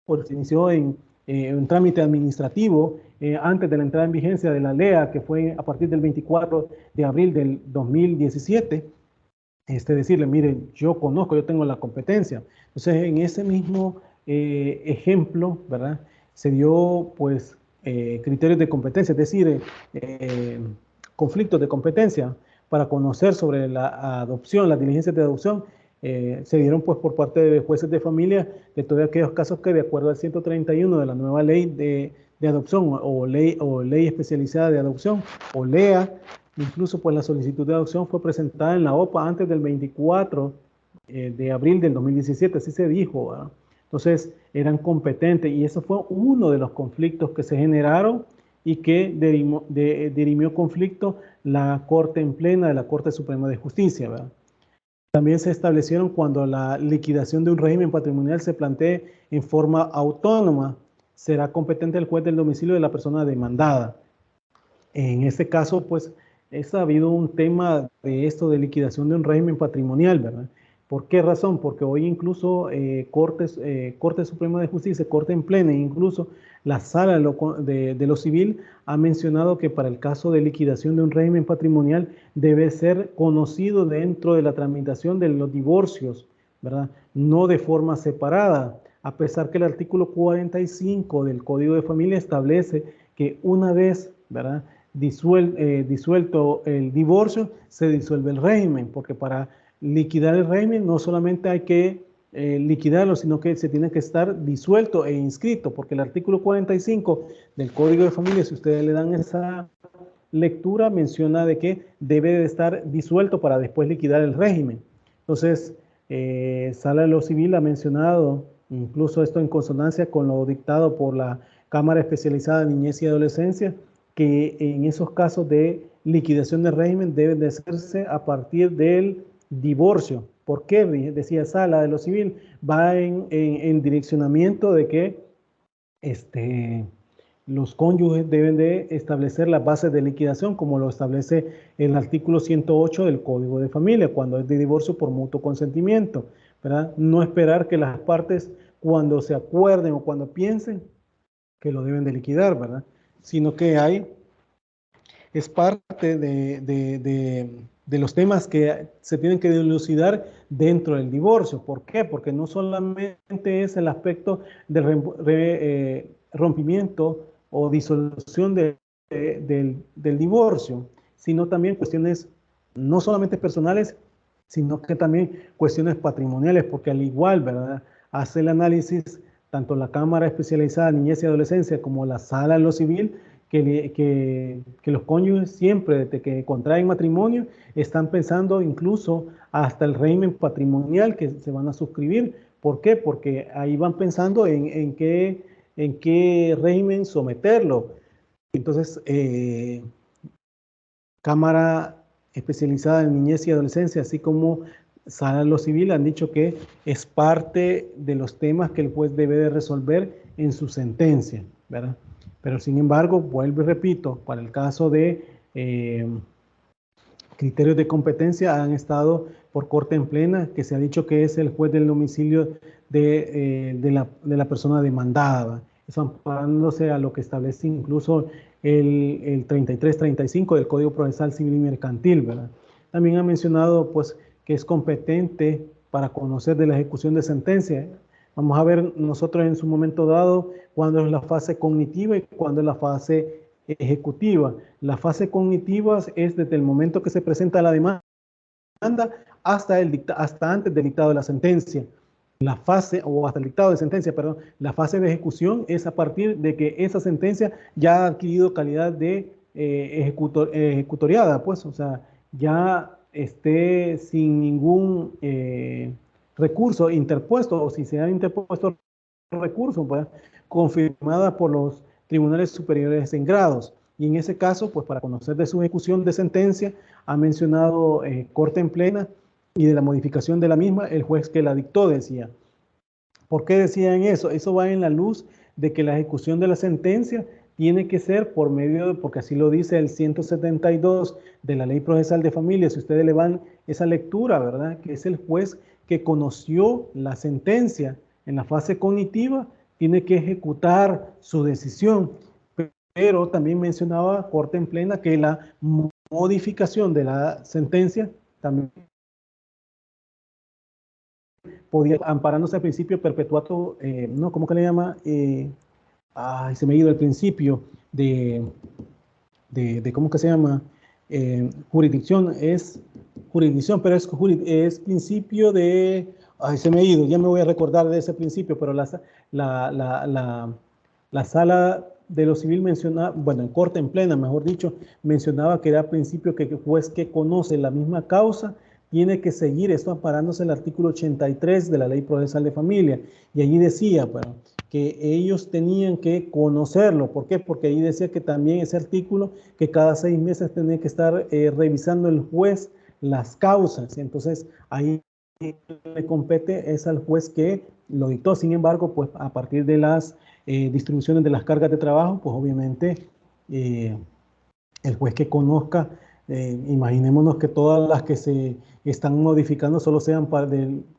pues se inició en un trámite administrativo antes de la entrada en vigencia de la LEA, que fue a partir del 24 de abril del 2017, decirle, mire, yo conozco, yo tengo la competencia. Entonces, en ese mismo ejemplo, ¿verdad?, se dio, pues, criterios de competencia, es decir, conflictos de competencia para conocer sobre la adopción, las diligencias de adopción, se dieron, pues, por parte de jueces de familia de todos aquellos casos que, de acuerdo al 131 de la nueva ley de adopción o ley especializada de adopción o LEA, incluso, pues, la solicitud de adopción fue presentada en la OPA antes del 24 de abril del 2017, así se dijo, ¿verdad? Entonces, eran competentes y eso fue uno de los conflictos que se generaron y que dirimió conflicto la Corte en plena de la Corte Suprema de Justicia, ¿verdad? También se establecieron cuando la liquidación de un régimen patrimonial se plantee en forma autónoma, será competente el juez del domicilio de la persona demandada. En este caso, pues, ha habido un tema de esto de liquidación de un régimen patrimonial, ¿verdad? ¿Por qué razón? Porque hoy incluso Corte Suprema de Justicia, Corte en plena, e incluso la Sala de lo Civil ha mencionado que para el caso de liquidación de un régimen patrimonial debe ser conocido dentro de la tramitación de los divorcios, ¿verdad? No de forma separada, a pesar que el artículo 45 del Código de Familia establece que una vez, ¿verdad?, disuelto el divorcio, se disuelve el régimen, porque para liquidar el régimen no solamente hay que liquidarlo, sino que se tiene que estar disuelto e inscrito, porque el artículo 45 del Código de Familia, si ustedes le dan esa lectura, menciona de que debe de estar disuelto para después liquidar el régimen. Entonces, Sala de lo Civil ha mencionado, incluso esto en consonancia con lo dictado por la Cámara Especializada de Niñez y Adolescencia, que en esos casos de liquidación del régimen deben de hacerse a partir del divorcio. ¿Por qué? Decía Sala de lo Civil, va en direccionamiento de que los cónyuges deben de establecer las bases de liquidación, como lo establece el artículo 108 del Código de Familia, cuando es de divorcio por mutuo consentimiento, ¿verdad? No esperar que las partes, cuando se acuerden o cuando piensen, que lo deben de liquidar, ¿verdad? Sino que es parte de los temas que se tienen que dilucidar dentro del divorcio. ¿Por qué? Porque no solamente es el aspecto del rompimiento o disolución del divorcio, sino también cuestiones no solamente personales, sino que también cuestiones patrimoniales, porque al igual, ¿verdad?, hace el análisis tanto la Cámara Especializada de Niñez y Adolescencia como la Sala de lo Civil, que los cónyuges siempre, desde que contraen matrimonio, están pensando incluso hasta el régimen patrimonial que se van a suscribir. ¿Por qué? Porque ahí van pensando en qué régimen someterlo. Entonces, Cámara Especializada en Niñez y Adolescencia, así como Sala de lo Civil, han dicho que es parte de los temas que el juez debe de resolver en su sentencia, ¿verdad? Pero sin embargo, vuelvo y repito, para el caso de criterios de competencia han estado por corte en plena, que se ha dicho que es el juez del domicilio de la persona demandada, eso amparándose a lo que establece incluso el 33-35 del Código Procesal Civil y Mercantil, ¿verdad? También ha mencionado pues que es competente para conocer de la ejecución de sentencia. Vamos a ver nosotros en su momento dado cuándo es la fase cognitiva y cuándo es la fase ejecutiva. La fase cognitiva es desde el momento que se presenta la demanda hasta antes del dictado de la sentencia. La fase, o hasta el dictado de sentencia, perdón, la fase de ejecución es a partir de que esa sentencia ya ha adquirido calidad de ejecutoriada, pues, o sea, ya esté sin ningún recurso interpuesto, o si se han interpuesto recursos, pues, confirmada por los tribunales superiores en grados. Y en ese caso, pues, para conocer de su ejecución de sentencia, ha mencionado corte en plena y de la modificación de la misma, el juez que la dictó decía. ¿Por qué decían eso? Eso va en la luz de que la ejecución de la sentencia tiene que ser por medio de, porque así lo dice el 172 de la Ley Procesal de Familia, si ustedes le van esa lectura, ¿verdad?, que es el juez que conoció la sentencia en la fase cognitiva, tiene que ejecutar su decisión. Pero también mencionaba corte en plena que la modificación de la sentencia también podía, amparándose al principio perpetuato, no, ¿cómo que le llama? Se me ha ido el principio de ¿cómo que se llama? Jurisdicción, pero es principio de, se me ha ido, ya me voy a recordar de ese principio, pero la Sala de lo Civil mencionaba, bueno, en corte en plena, mejor dicho, mencionaba que era principio que el juez que conoce la misma causa tiene que seguir, esto amparándose el artículo 83 de la Ley Procesal de Familia, y allí decía, bueno, que ellos tenían que conocerlo. ¿Por qué? Porque ahí decía que también ese artículo, que cada 6 meses tenía que estar revisando el juez las causas, entonces ahí le compete es al juez que lo dictó. Sin embargo, pues a partir de las distribuciones de las cargas de trabajo, pues obviamente el juez que conozca, imaginémonos que todas las que se están modificando solo sean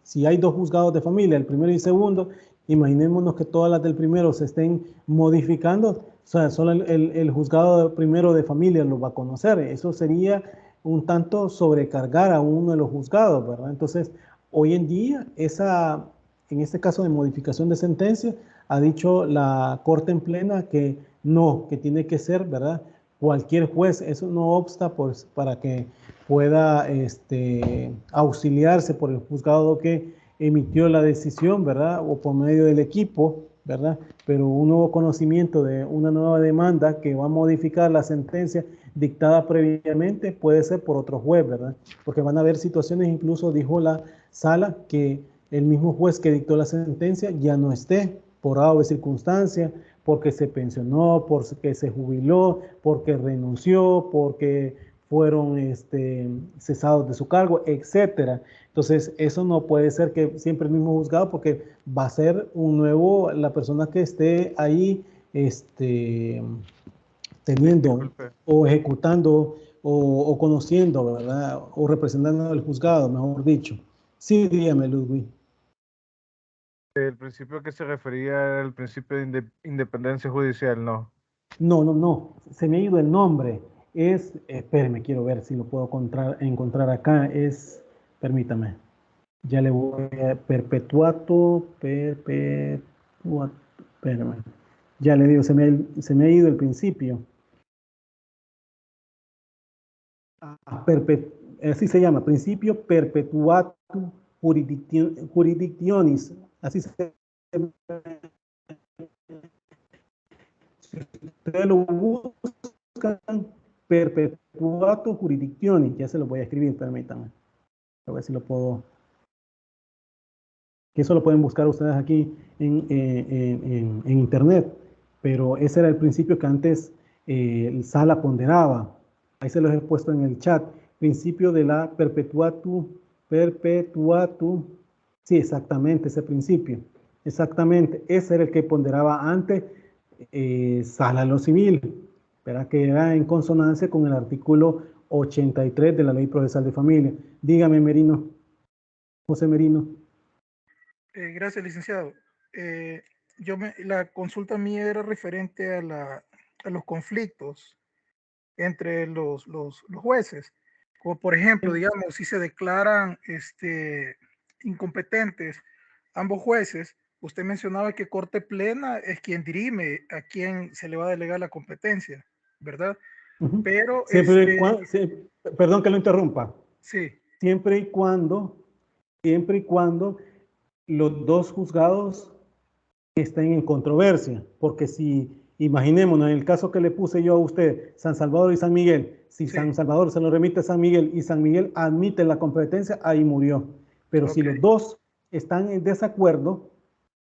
si hay 2 juzgados de familia, el primero y el segundo, imaginémonos que todas las del primero se estén modificando, o sea, solo el juzgado primero de familia lo va a conocer. Eso sería un tanto sobrecargar a uno de los juzgados, ¿verdad? Entonces, hoy en día, en este caso de modificación de sentencia, ha dicho la Corte en plena que no, que tiene que ser, ¿verdad?, cualquier juez. Eso no obsta para que pueda auxiliarse por el juzgado que emitió la decisión, ¿verdad? O por medio del equipo, ¿verdad? Pero un nuevo conocimiento de una nueva demanda que va a modificar la sentencia dictada previamente puede ser por otro juez, ¿verdad? Porque van a haber situaciones, incluso dijo la sala, que el mismo juez que dictó la sentencia ya no esté por A o B circunstancia, porque se pensionó, porque se jubiló, porque renunció, porque fueron cesados de su cargo, etcétera. Entonces, eso no puede ser que siempre el mismo juzgado, porque va a ser un nuevo, la persona que esté ahí, teniendo Disculpe. o ejecutando o conociendo, ¿verdad? O representando al juzgado, mejor dicho. Sí, dígame, Ludwig. El principio que se refería era el principio de independencia judicial, ¿no? No. Se me ha ido el nombre. Espéreme, quiero ver si lo puedo encontrar acá. Permítame. Ya le voy a espérame. Ya le digo, se me ha ido el principio. Así se llama, principio perpetuatum jurisdictionis. Así se ustedes lo buscan, perpetuatum jurisdictionis. Ya se lo voy a escribir, permítanme. A ver si lo puedo. Que eso lo pueden buscar ustedes aquí en internet. Pero ese era el principio que antes Sala ponderaba. Ahí se los he puesto en el chat. Principio de la perpetuatum. Sí, exactamente, ese principio. Exactamente, ese era el que ponderaba antes Sala en lo civil, ¿verdad? Que era en consonancia con el artículo 83 de la Ley Procesal de Familia. Dígame, Merino. José Merino. Gracias, licenciado. La consulta mía era referente a los conflictos entre los jueces. Como por ejemplo, digamos, si se declaran incompetentes ambos jueces, usted mencionaba que Corte Plena es quien dirime a quien se le va a delegar la competencia, ¿verdad? Uh-huh. Pero perdón que lo interrumpa. Sí. Siempre y cuando los dos juzgados estén en controversia, porque si imaginémonos en el caso que le puse yo a usted, San Salvador y San Miguel, si San Salvador se lo remite a San Miguel y San Miguel admite la competencia, ahí murió. Pero si los dos están en desacuerdo,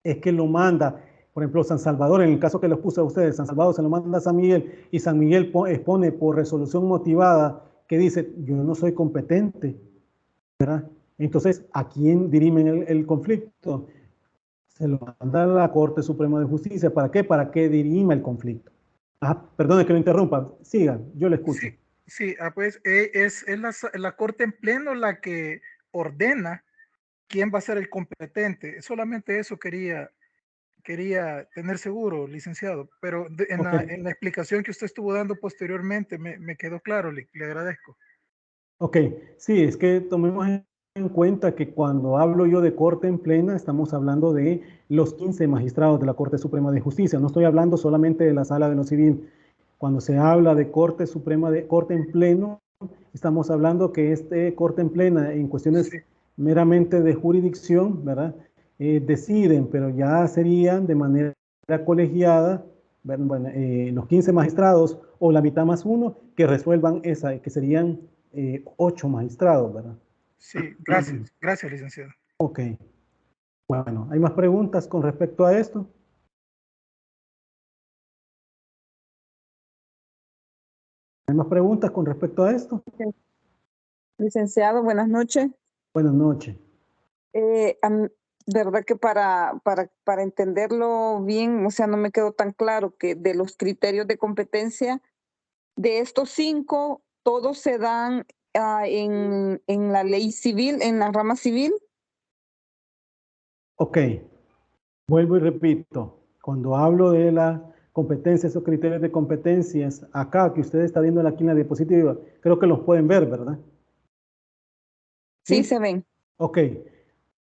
es que lo manda, por ejemplo, San Salvador, en el caso que los puse a ustedes, San Salvador se lo manda a San Miguel y San Miguel expone por resolución motivada que dice, yo no soy competente, ¿verdad? Entonces, ¿a quién dirimen el conflicto? Se lo manda a la Corte Suprema de Justicia. ¿Para qué? Para que dirima el conflicto. Perdone que lo interrumpa. Siga, yo le escucho. Sí, pues es la Corte en pleno la que ordena quién va a ser el competente. Solamente eso quería tener seguro, licenciado. Pero en la explicación que usted estuvo dando posteriormente me quedó claro, le agradezco. Ok, sí, es que tomemos en cuenta que cuando hablo yo de Corte en plena, estamos hablando de los 15 magistrados de la Corte Suprema de Justicia. No estoy hablando solamente de la Sala de lo Civil. Cuando se habla de Corte Suprema de Corte en pleno, estamos hablando que Corte en plena en cuestiones meramente de jurisdicción, ¿verdad? Deciden, pero ya serían de manera colegiada, bueno, los 15 magistrados o la mitad más uno que resuelvan esa, que serían 8 magistrados, ¿verdad? Sí, gracias, licenciado. Ok. Bueno, ¿hay más preguntas con respecto a esto? ¿Hay más preguntas con respecto a esto? Licenciado, buenas noches. Buenas noches. Verdad que para entenderlo bien, o sea, no me quedó tan claro que de los criterios de competencia, de estos 5, todos se dan en la ley civil, en la rama civil. Ok. Vuelvo y repito, cuando hablo de la competencia, esos criterios de competencias, acá que usted está viendo aquí en la diapositiva, creo que los pueden ver, ¿verdad? Sí, se ven. Ok.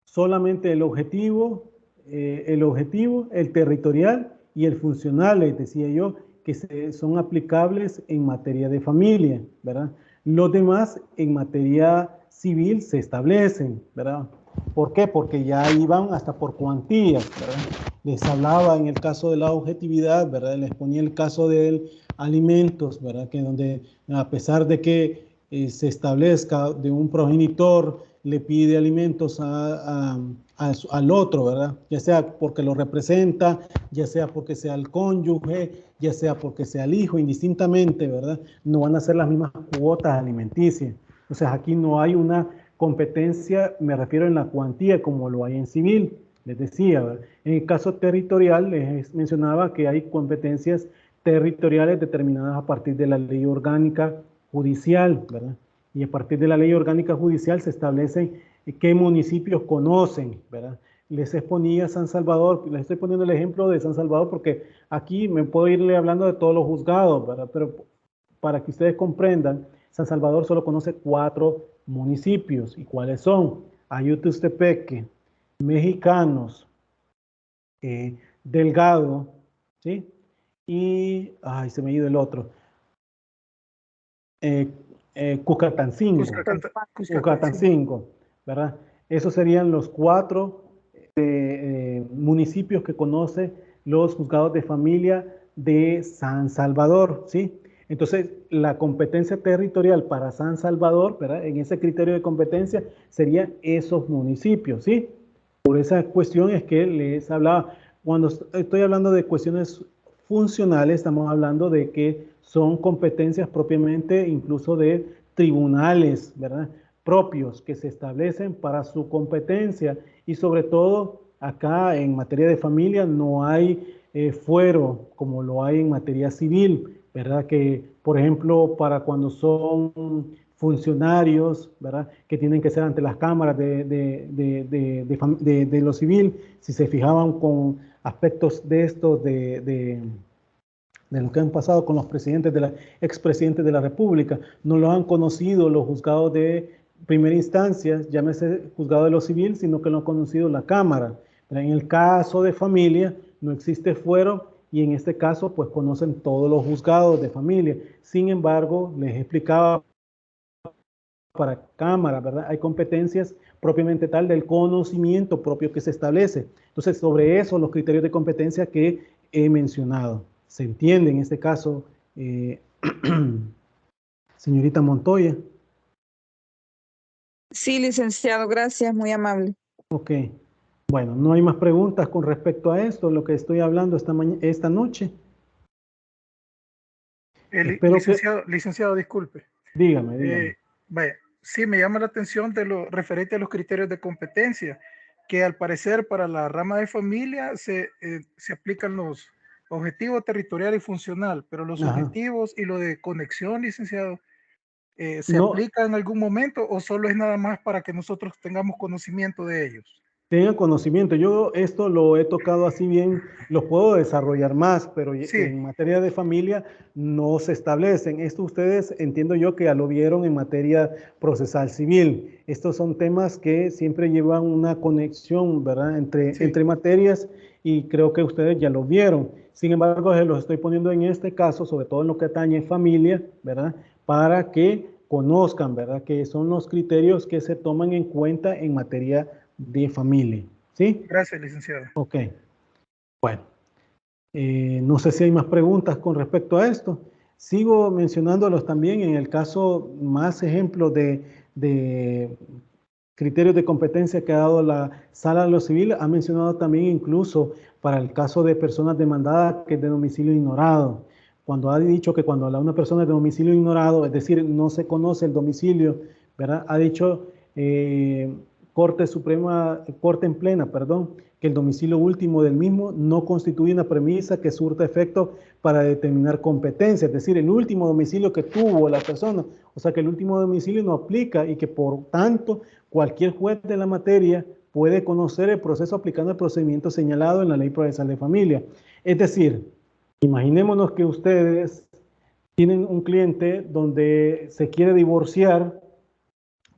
Solamente el objetivo, el territorial y el funcional, les decía yo, que son aplicables en materia de familia, ¿verdad? Los demás en materia civil se establecen, ¿verdad? ¿Por qué? Porque ya iban hasta por cuantías, ¿verdad? Les hablaba en el caso de la objetividad, ¿verdad? Les ponía el caso de alimentos, ¿verdad? Que donde a pesar de que se establezca de un progenitor, le pide alimentos al otro, ¿verdad? Ya sea porque lo representa, ya sea porque sea el cónyuge, ya sea porque sea el hijo, indistintamente, ¿verdad? No van a ser las mismas cuotas alimenticias. O sea, aquí no hay una competencia, me refiero en la cuantía como lo hay en civil. Les decía, ¿verdad? En el caso territorial les mencionaba que hay competencias territoriales determinadas a partir de la ley orgánica judicial, ¿verdad? Y a partir de la ley orgánica judicial se establecen qué municipios conocen, ¿verdad? Les exponía San Salvador, les estoy poniendo el ejemplo de San Salvador porque aquí me puedo irle hablando de todos los juzgados, ¿verdad? Pero para que ustedes comprendan, San Salvador solo conoce 4 municipios. ¿Y cuáles son? Ayutustepeque, Mexicanos, Delgado, ¿sí? Y, ay, se me ha ido el otro. Cucatancingo, Cucatancingo, ¿verdad? Esos serían los 4 municipios que conoce los juzgados de familia de San Salvador, ¿sí? Entonces, la competencia territorial para San Salvador, ¿verdad? En ese criterio de competencia serían esos municipios, ¿sí? Por esa cuestión es que les hablaba, cuando estoy hablando de cuestiones funcionales, estamos hablando de que son competencias propiamente incluso de tribunales, ¿verdad? Propios que se establecen para su competencia y sobre todo acá en materia de familia no hay fuero como lo hay en materia civil, ¿verdad? Que por ejemplo para cuando son funcionarios, ¿verdad? Que tienen que ser ante las cámaras de lo civil, si se fijaban con aspectos de estos de lo que han pasado con los presidentes expresidentes de la República, no lo han conocido los juzgados de primera instancia, llámese juzgado de lo civil, sino que lo ha conocido la Cámara. Pero en el caso de familia no existe fuero y en este caso pues conocen todos los juzgados de familia. Sin embargo, les explicaba para Cámara, ¿verdad? Hay competencias propiamente tal del conocimiento propio que se establece. Entonces, sobre eso, los criterios de competencia que he mencionado. ¿Se entiende en este caso, señorita Montoya? Sí, licenciado, gracias, muy amable. Ok. Bueno, no hay más preguntas con respecto a esto, lo que estoy hablando esta noche. Licenciado, disculpe. Dígame. Vaya, sí, me llama la atención de lo referente a los criterios de competencia, que al parecer para la rama de familia se aplican los objetivos territorial y funcional, pero los objetivos y lo de conexión, licenciado, ¿se aplica en algún momento o solo es nada más para que nosotros tengamos conocimiento de ellos? Tengan conocimiento. Yo esto lo he tocado así bien, lo puedo desarrollar más, pero en materia de familia no se establecen. Esto ustedes entiendo yo que ya lo vieron en materia procesal civil. Estos son temas que siempre llevan una conexión, ¿verdad? Entre materias y creo que ustedes ya lo vieron. Sin embargo, los estoy poniendo en este caso, sobre todo en lo que atañe familia, ¿verdad? Para que conozcan, ¿verdad? Que son los criterios que se toman en cuenta en materia de familia, ¿sí? Gracias, licenciado. Ok. Bueno, no sé si hay más preguntas con respecto a esto. Sigo mencionándolos también en el caso más ejemplos de criterios de competencia que ha dado la Sala de lo Civil. Ha mencionado también incluso para el caso de personas demandadas que es de domicilio ignorado. Cuando ha dicho que cuando una persona es de domicilio ignorado, es decir, no se conoce el domicilio, ¿verdad? Ha dicho Corte en plena, que el domicilio último del mismo no constituye una premisa que surta efecto para determinar competencia, es decir, el último domicilio que tuvo la persona, o sea que el último domicilio no aplica y que por tanto cualquier juez de la materia puede conocer el proceso aplicando el procedimiento señalado en la Ley Procesal de Familia. Es decir, imaginémonos que ustedes tienen un cliente donde se quiere divorciar,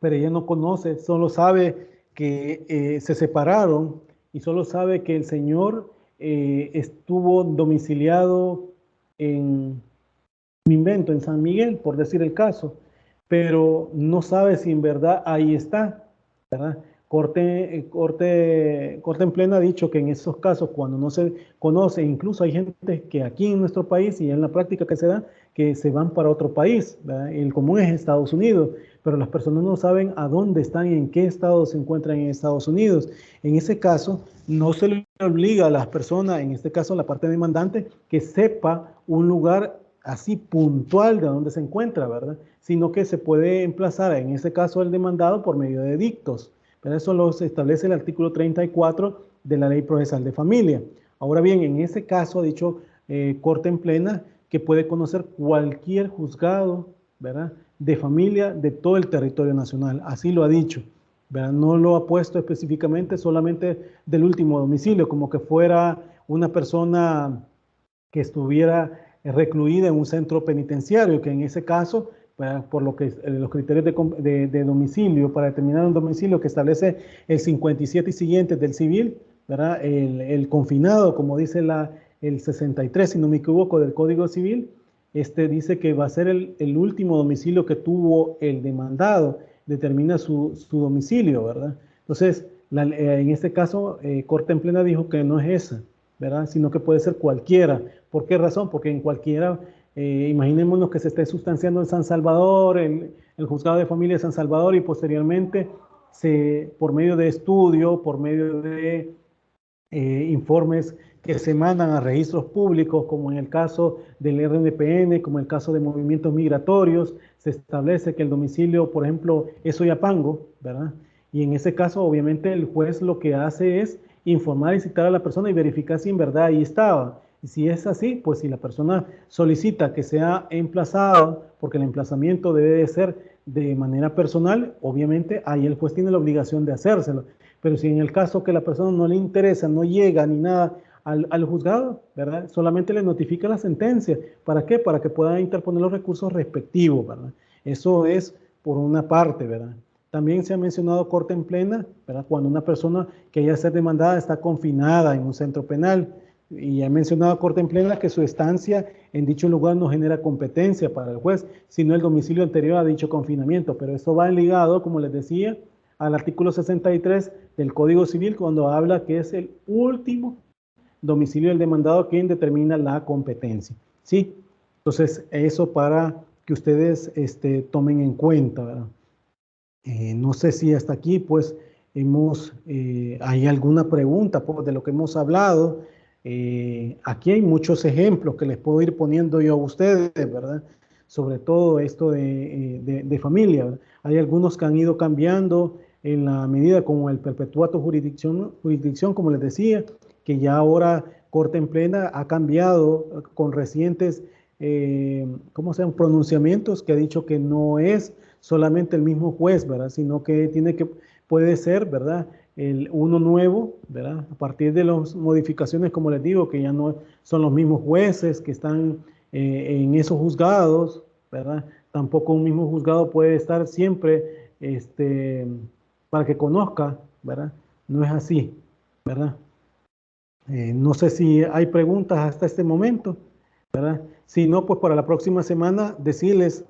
pero ella no conoce, solo sabe que se separaron y solo sabe que el señor estuvo domiciliado en, me invento, en San Miguel, por decir el caso, pero no sabe si en verdad ahí está, ¿verdad? Corte en Plena ha dicho que en esos casos, cuando no se conoce, incluso hay gente que aquí en nuestro país y en la práctica que se da, que se van para otro país, ¿verdad? El común es Estados Unidos, pero las personas no saben a dónde están y en qué estado se encuentran en Estados Unidos. En ese caso, no se le obliga a las personas, en este caso la parte demandante, que sepa un lugar así puntual de dónde se encuentra, ¿verdad? Sino que se puede emplazar, en este caso el demandado, por medio de edictos. Pero eso lo establece el artículo 34 de la Ley Procesal de Familia. Ahora bien, en ese caso ha dicho Corte en Plena que puede conocer cualquier juzgado, ¿verdad?, de familia de todo el territorio nacional. Así lo ha dicho, ¿verdad? No lo ha puesto específicamente solamente del último domicilio, como que fuera una persona que estuviera recluida en un centro penitenciario, que en ese caso, por lo que los criterios de domicilio, para determinar un domicilio que establece el 57 y siguientes del civil, ¿verdad? El confinado, como dice el 63, si no me equivoco, del Código Civil, dice que va a ser el último domicilio que tuvo el demandado, determina su domicilio, ¿verdad? Entonces, en este caso, Corte en Plena dijo que no es esa, ¿verdad? Sino que puede ser cualquiera. ¿Por qué razón? Porque en cualquiera, imaginémonos que se esté sustanciando en San Salvador, el juzgado de familia de San Salvador, y posteriormente por medio de estudio, por medio de informes que se mandan a registros públicos, como en el caso del RNPN, como en el caso de movimientos migratorios, se establece que el domicilio, por ejemplo, es Soyapango, ¿verdad? Y en ese caso, obviamente, el juez lo que hace es informar y citar a la persona y verificar si en verdad ahí estaba. Y si es así, pues si la persona solicita que sea emplazado, porque el emplazamiento debe de ser de manera personal, obviamente ahí el juez tiene la obligación de hacérselo. Pero si en el caso que la persona no le interesa, no llega ni nada al juzgado, ¿verdad? Solamente le notifica la sentencia. ¿Para qué? Para que pueda interponer los recursos respectivos, ¿verdad? Eso es por una parte, ¿verdad? También se ha mencionado Corte en Plena, ¿verdad? Cuando una persona que haya ser demandada está confinada en un centro penal. Y ha mencionado Corte en Plena que su estancia en dicho lugar no genera competencia para el juez, sino el domicilio anterior a dicho confinamiento. Pero eso va ligado, como les decía, al artículo 63 del Código Civil, cuando habla que es el último domicilio del demandado quien determina la competencia. ¿Sí? Entonces, eso para que ustedes tomen en cuenta, ¿verdad? No sé si hasta aquí, pues, hay alguna pregunta pues, de lo que hemos hablado. Aquí hay muchos ejemplos que les puedo ir poniendo yo a ustedes, ¿verdad? Sobre todo esto de familia, ¿verdad? Hay algunos que han ido cambiando en la medida como el perpetuato jurisdicción, como les decía, que ya ahora Corte en Plena ha cambiado con recientes pronunciamientos que ha dicho que no es solamente el mismo juez, ¿verdad? Sino que puede ser, ¿verdad? Uno nuevo, ¿verdad? A partir de las modificaciones, como les digo, que ya no son los mismos jueces que están en esos juzgados, ¿verdad? Tampoco un mismo juzgado puede estar siempre para que conozca, ¿verdad? No es así, ¿verdad? No sé si hay preguntas hasta este momento, ¿verdad? Si no, pues para la próxima semana decirles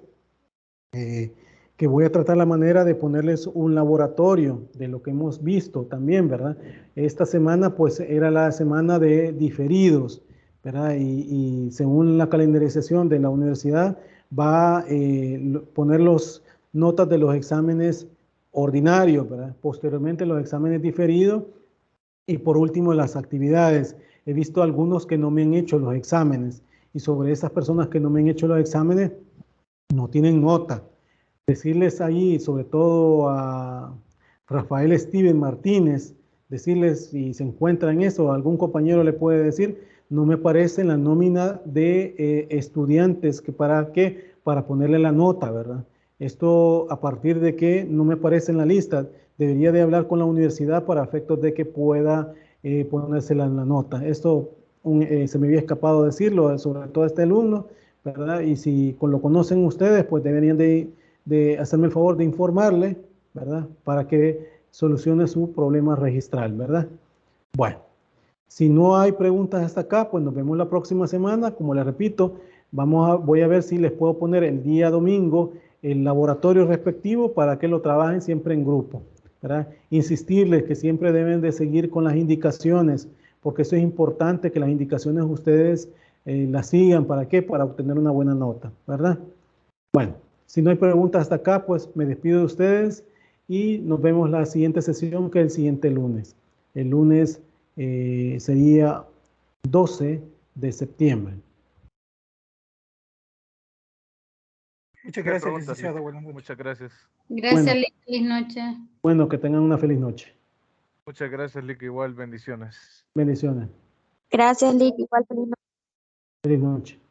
que voy a tratar la manera de ponerles un laboratorio de lo que hemos visto también, ¿verdad? Esta semana pues era la semana de diferidos, ¿verdad? Y según la calendarización de la universidad va a poner las notas de los exámenes ordinarios, ¿verdad? Posteriormente los exámenes diferidos y por último las actividades. He visto algunos que no me han hecho los exámenes y sobre esas personas que no me han hecho los exámenes no tienen nota. Decirles ahí, sobre todo a Rafael Steven Martínez, decirles si se encuentra en eso, algún compañero le puede decir, no me aparece en la nómina de estudiantes, ¿para qué? Para ponerle la nota, ¿verdad? Esto a partir de que no me aparece en la lista, debería de hablar con la universidad para efectos de que pueda ponérsela en la nota. Esto se me había escapado decirlo, sobre todo a este alumno, ¿verdad? Y si lo conocen ustedes, pues deberían de hacerme el favor de informarle, ¿verdad? Para que solucione su problema registral, ¿verdad? Bueno, si no hay preguntas hasta acá, pues nos vemos la próxima semana. Como les repito, voy a ver si les puedo poner el día domingo el laboratorio respectivo para que lo trabajen siempre en grupo, ¿verdad? Insistirles que siempre deben de seguir con las indicaciones, porque eso es importante que las indicaciones ustedes las sigan. ¿Para qué? Para obtener una buena nota, ¿verdad? Bueno, si no hay preguntas hasta acá, pues me despido de ustedes y nos vemos la siguiente sesión, que es el siguiente lunes. El lunes sería 12 de septiembre. Muchas gracias, licenciado. Buenas noches. Muchas gracias. Gracias, Bueno. Lick. Feliz noche. Bueno, que tengan una feliz noche. Muchas gracias, Lick. Igual, bendiciones. Bendiciones. Gracias, Lick. Igual, feliz noche. Feliz noche.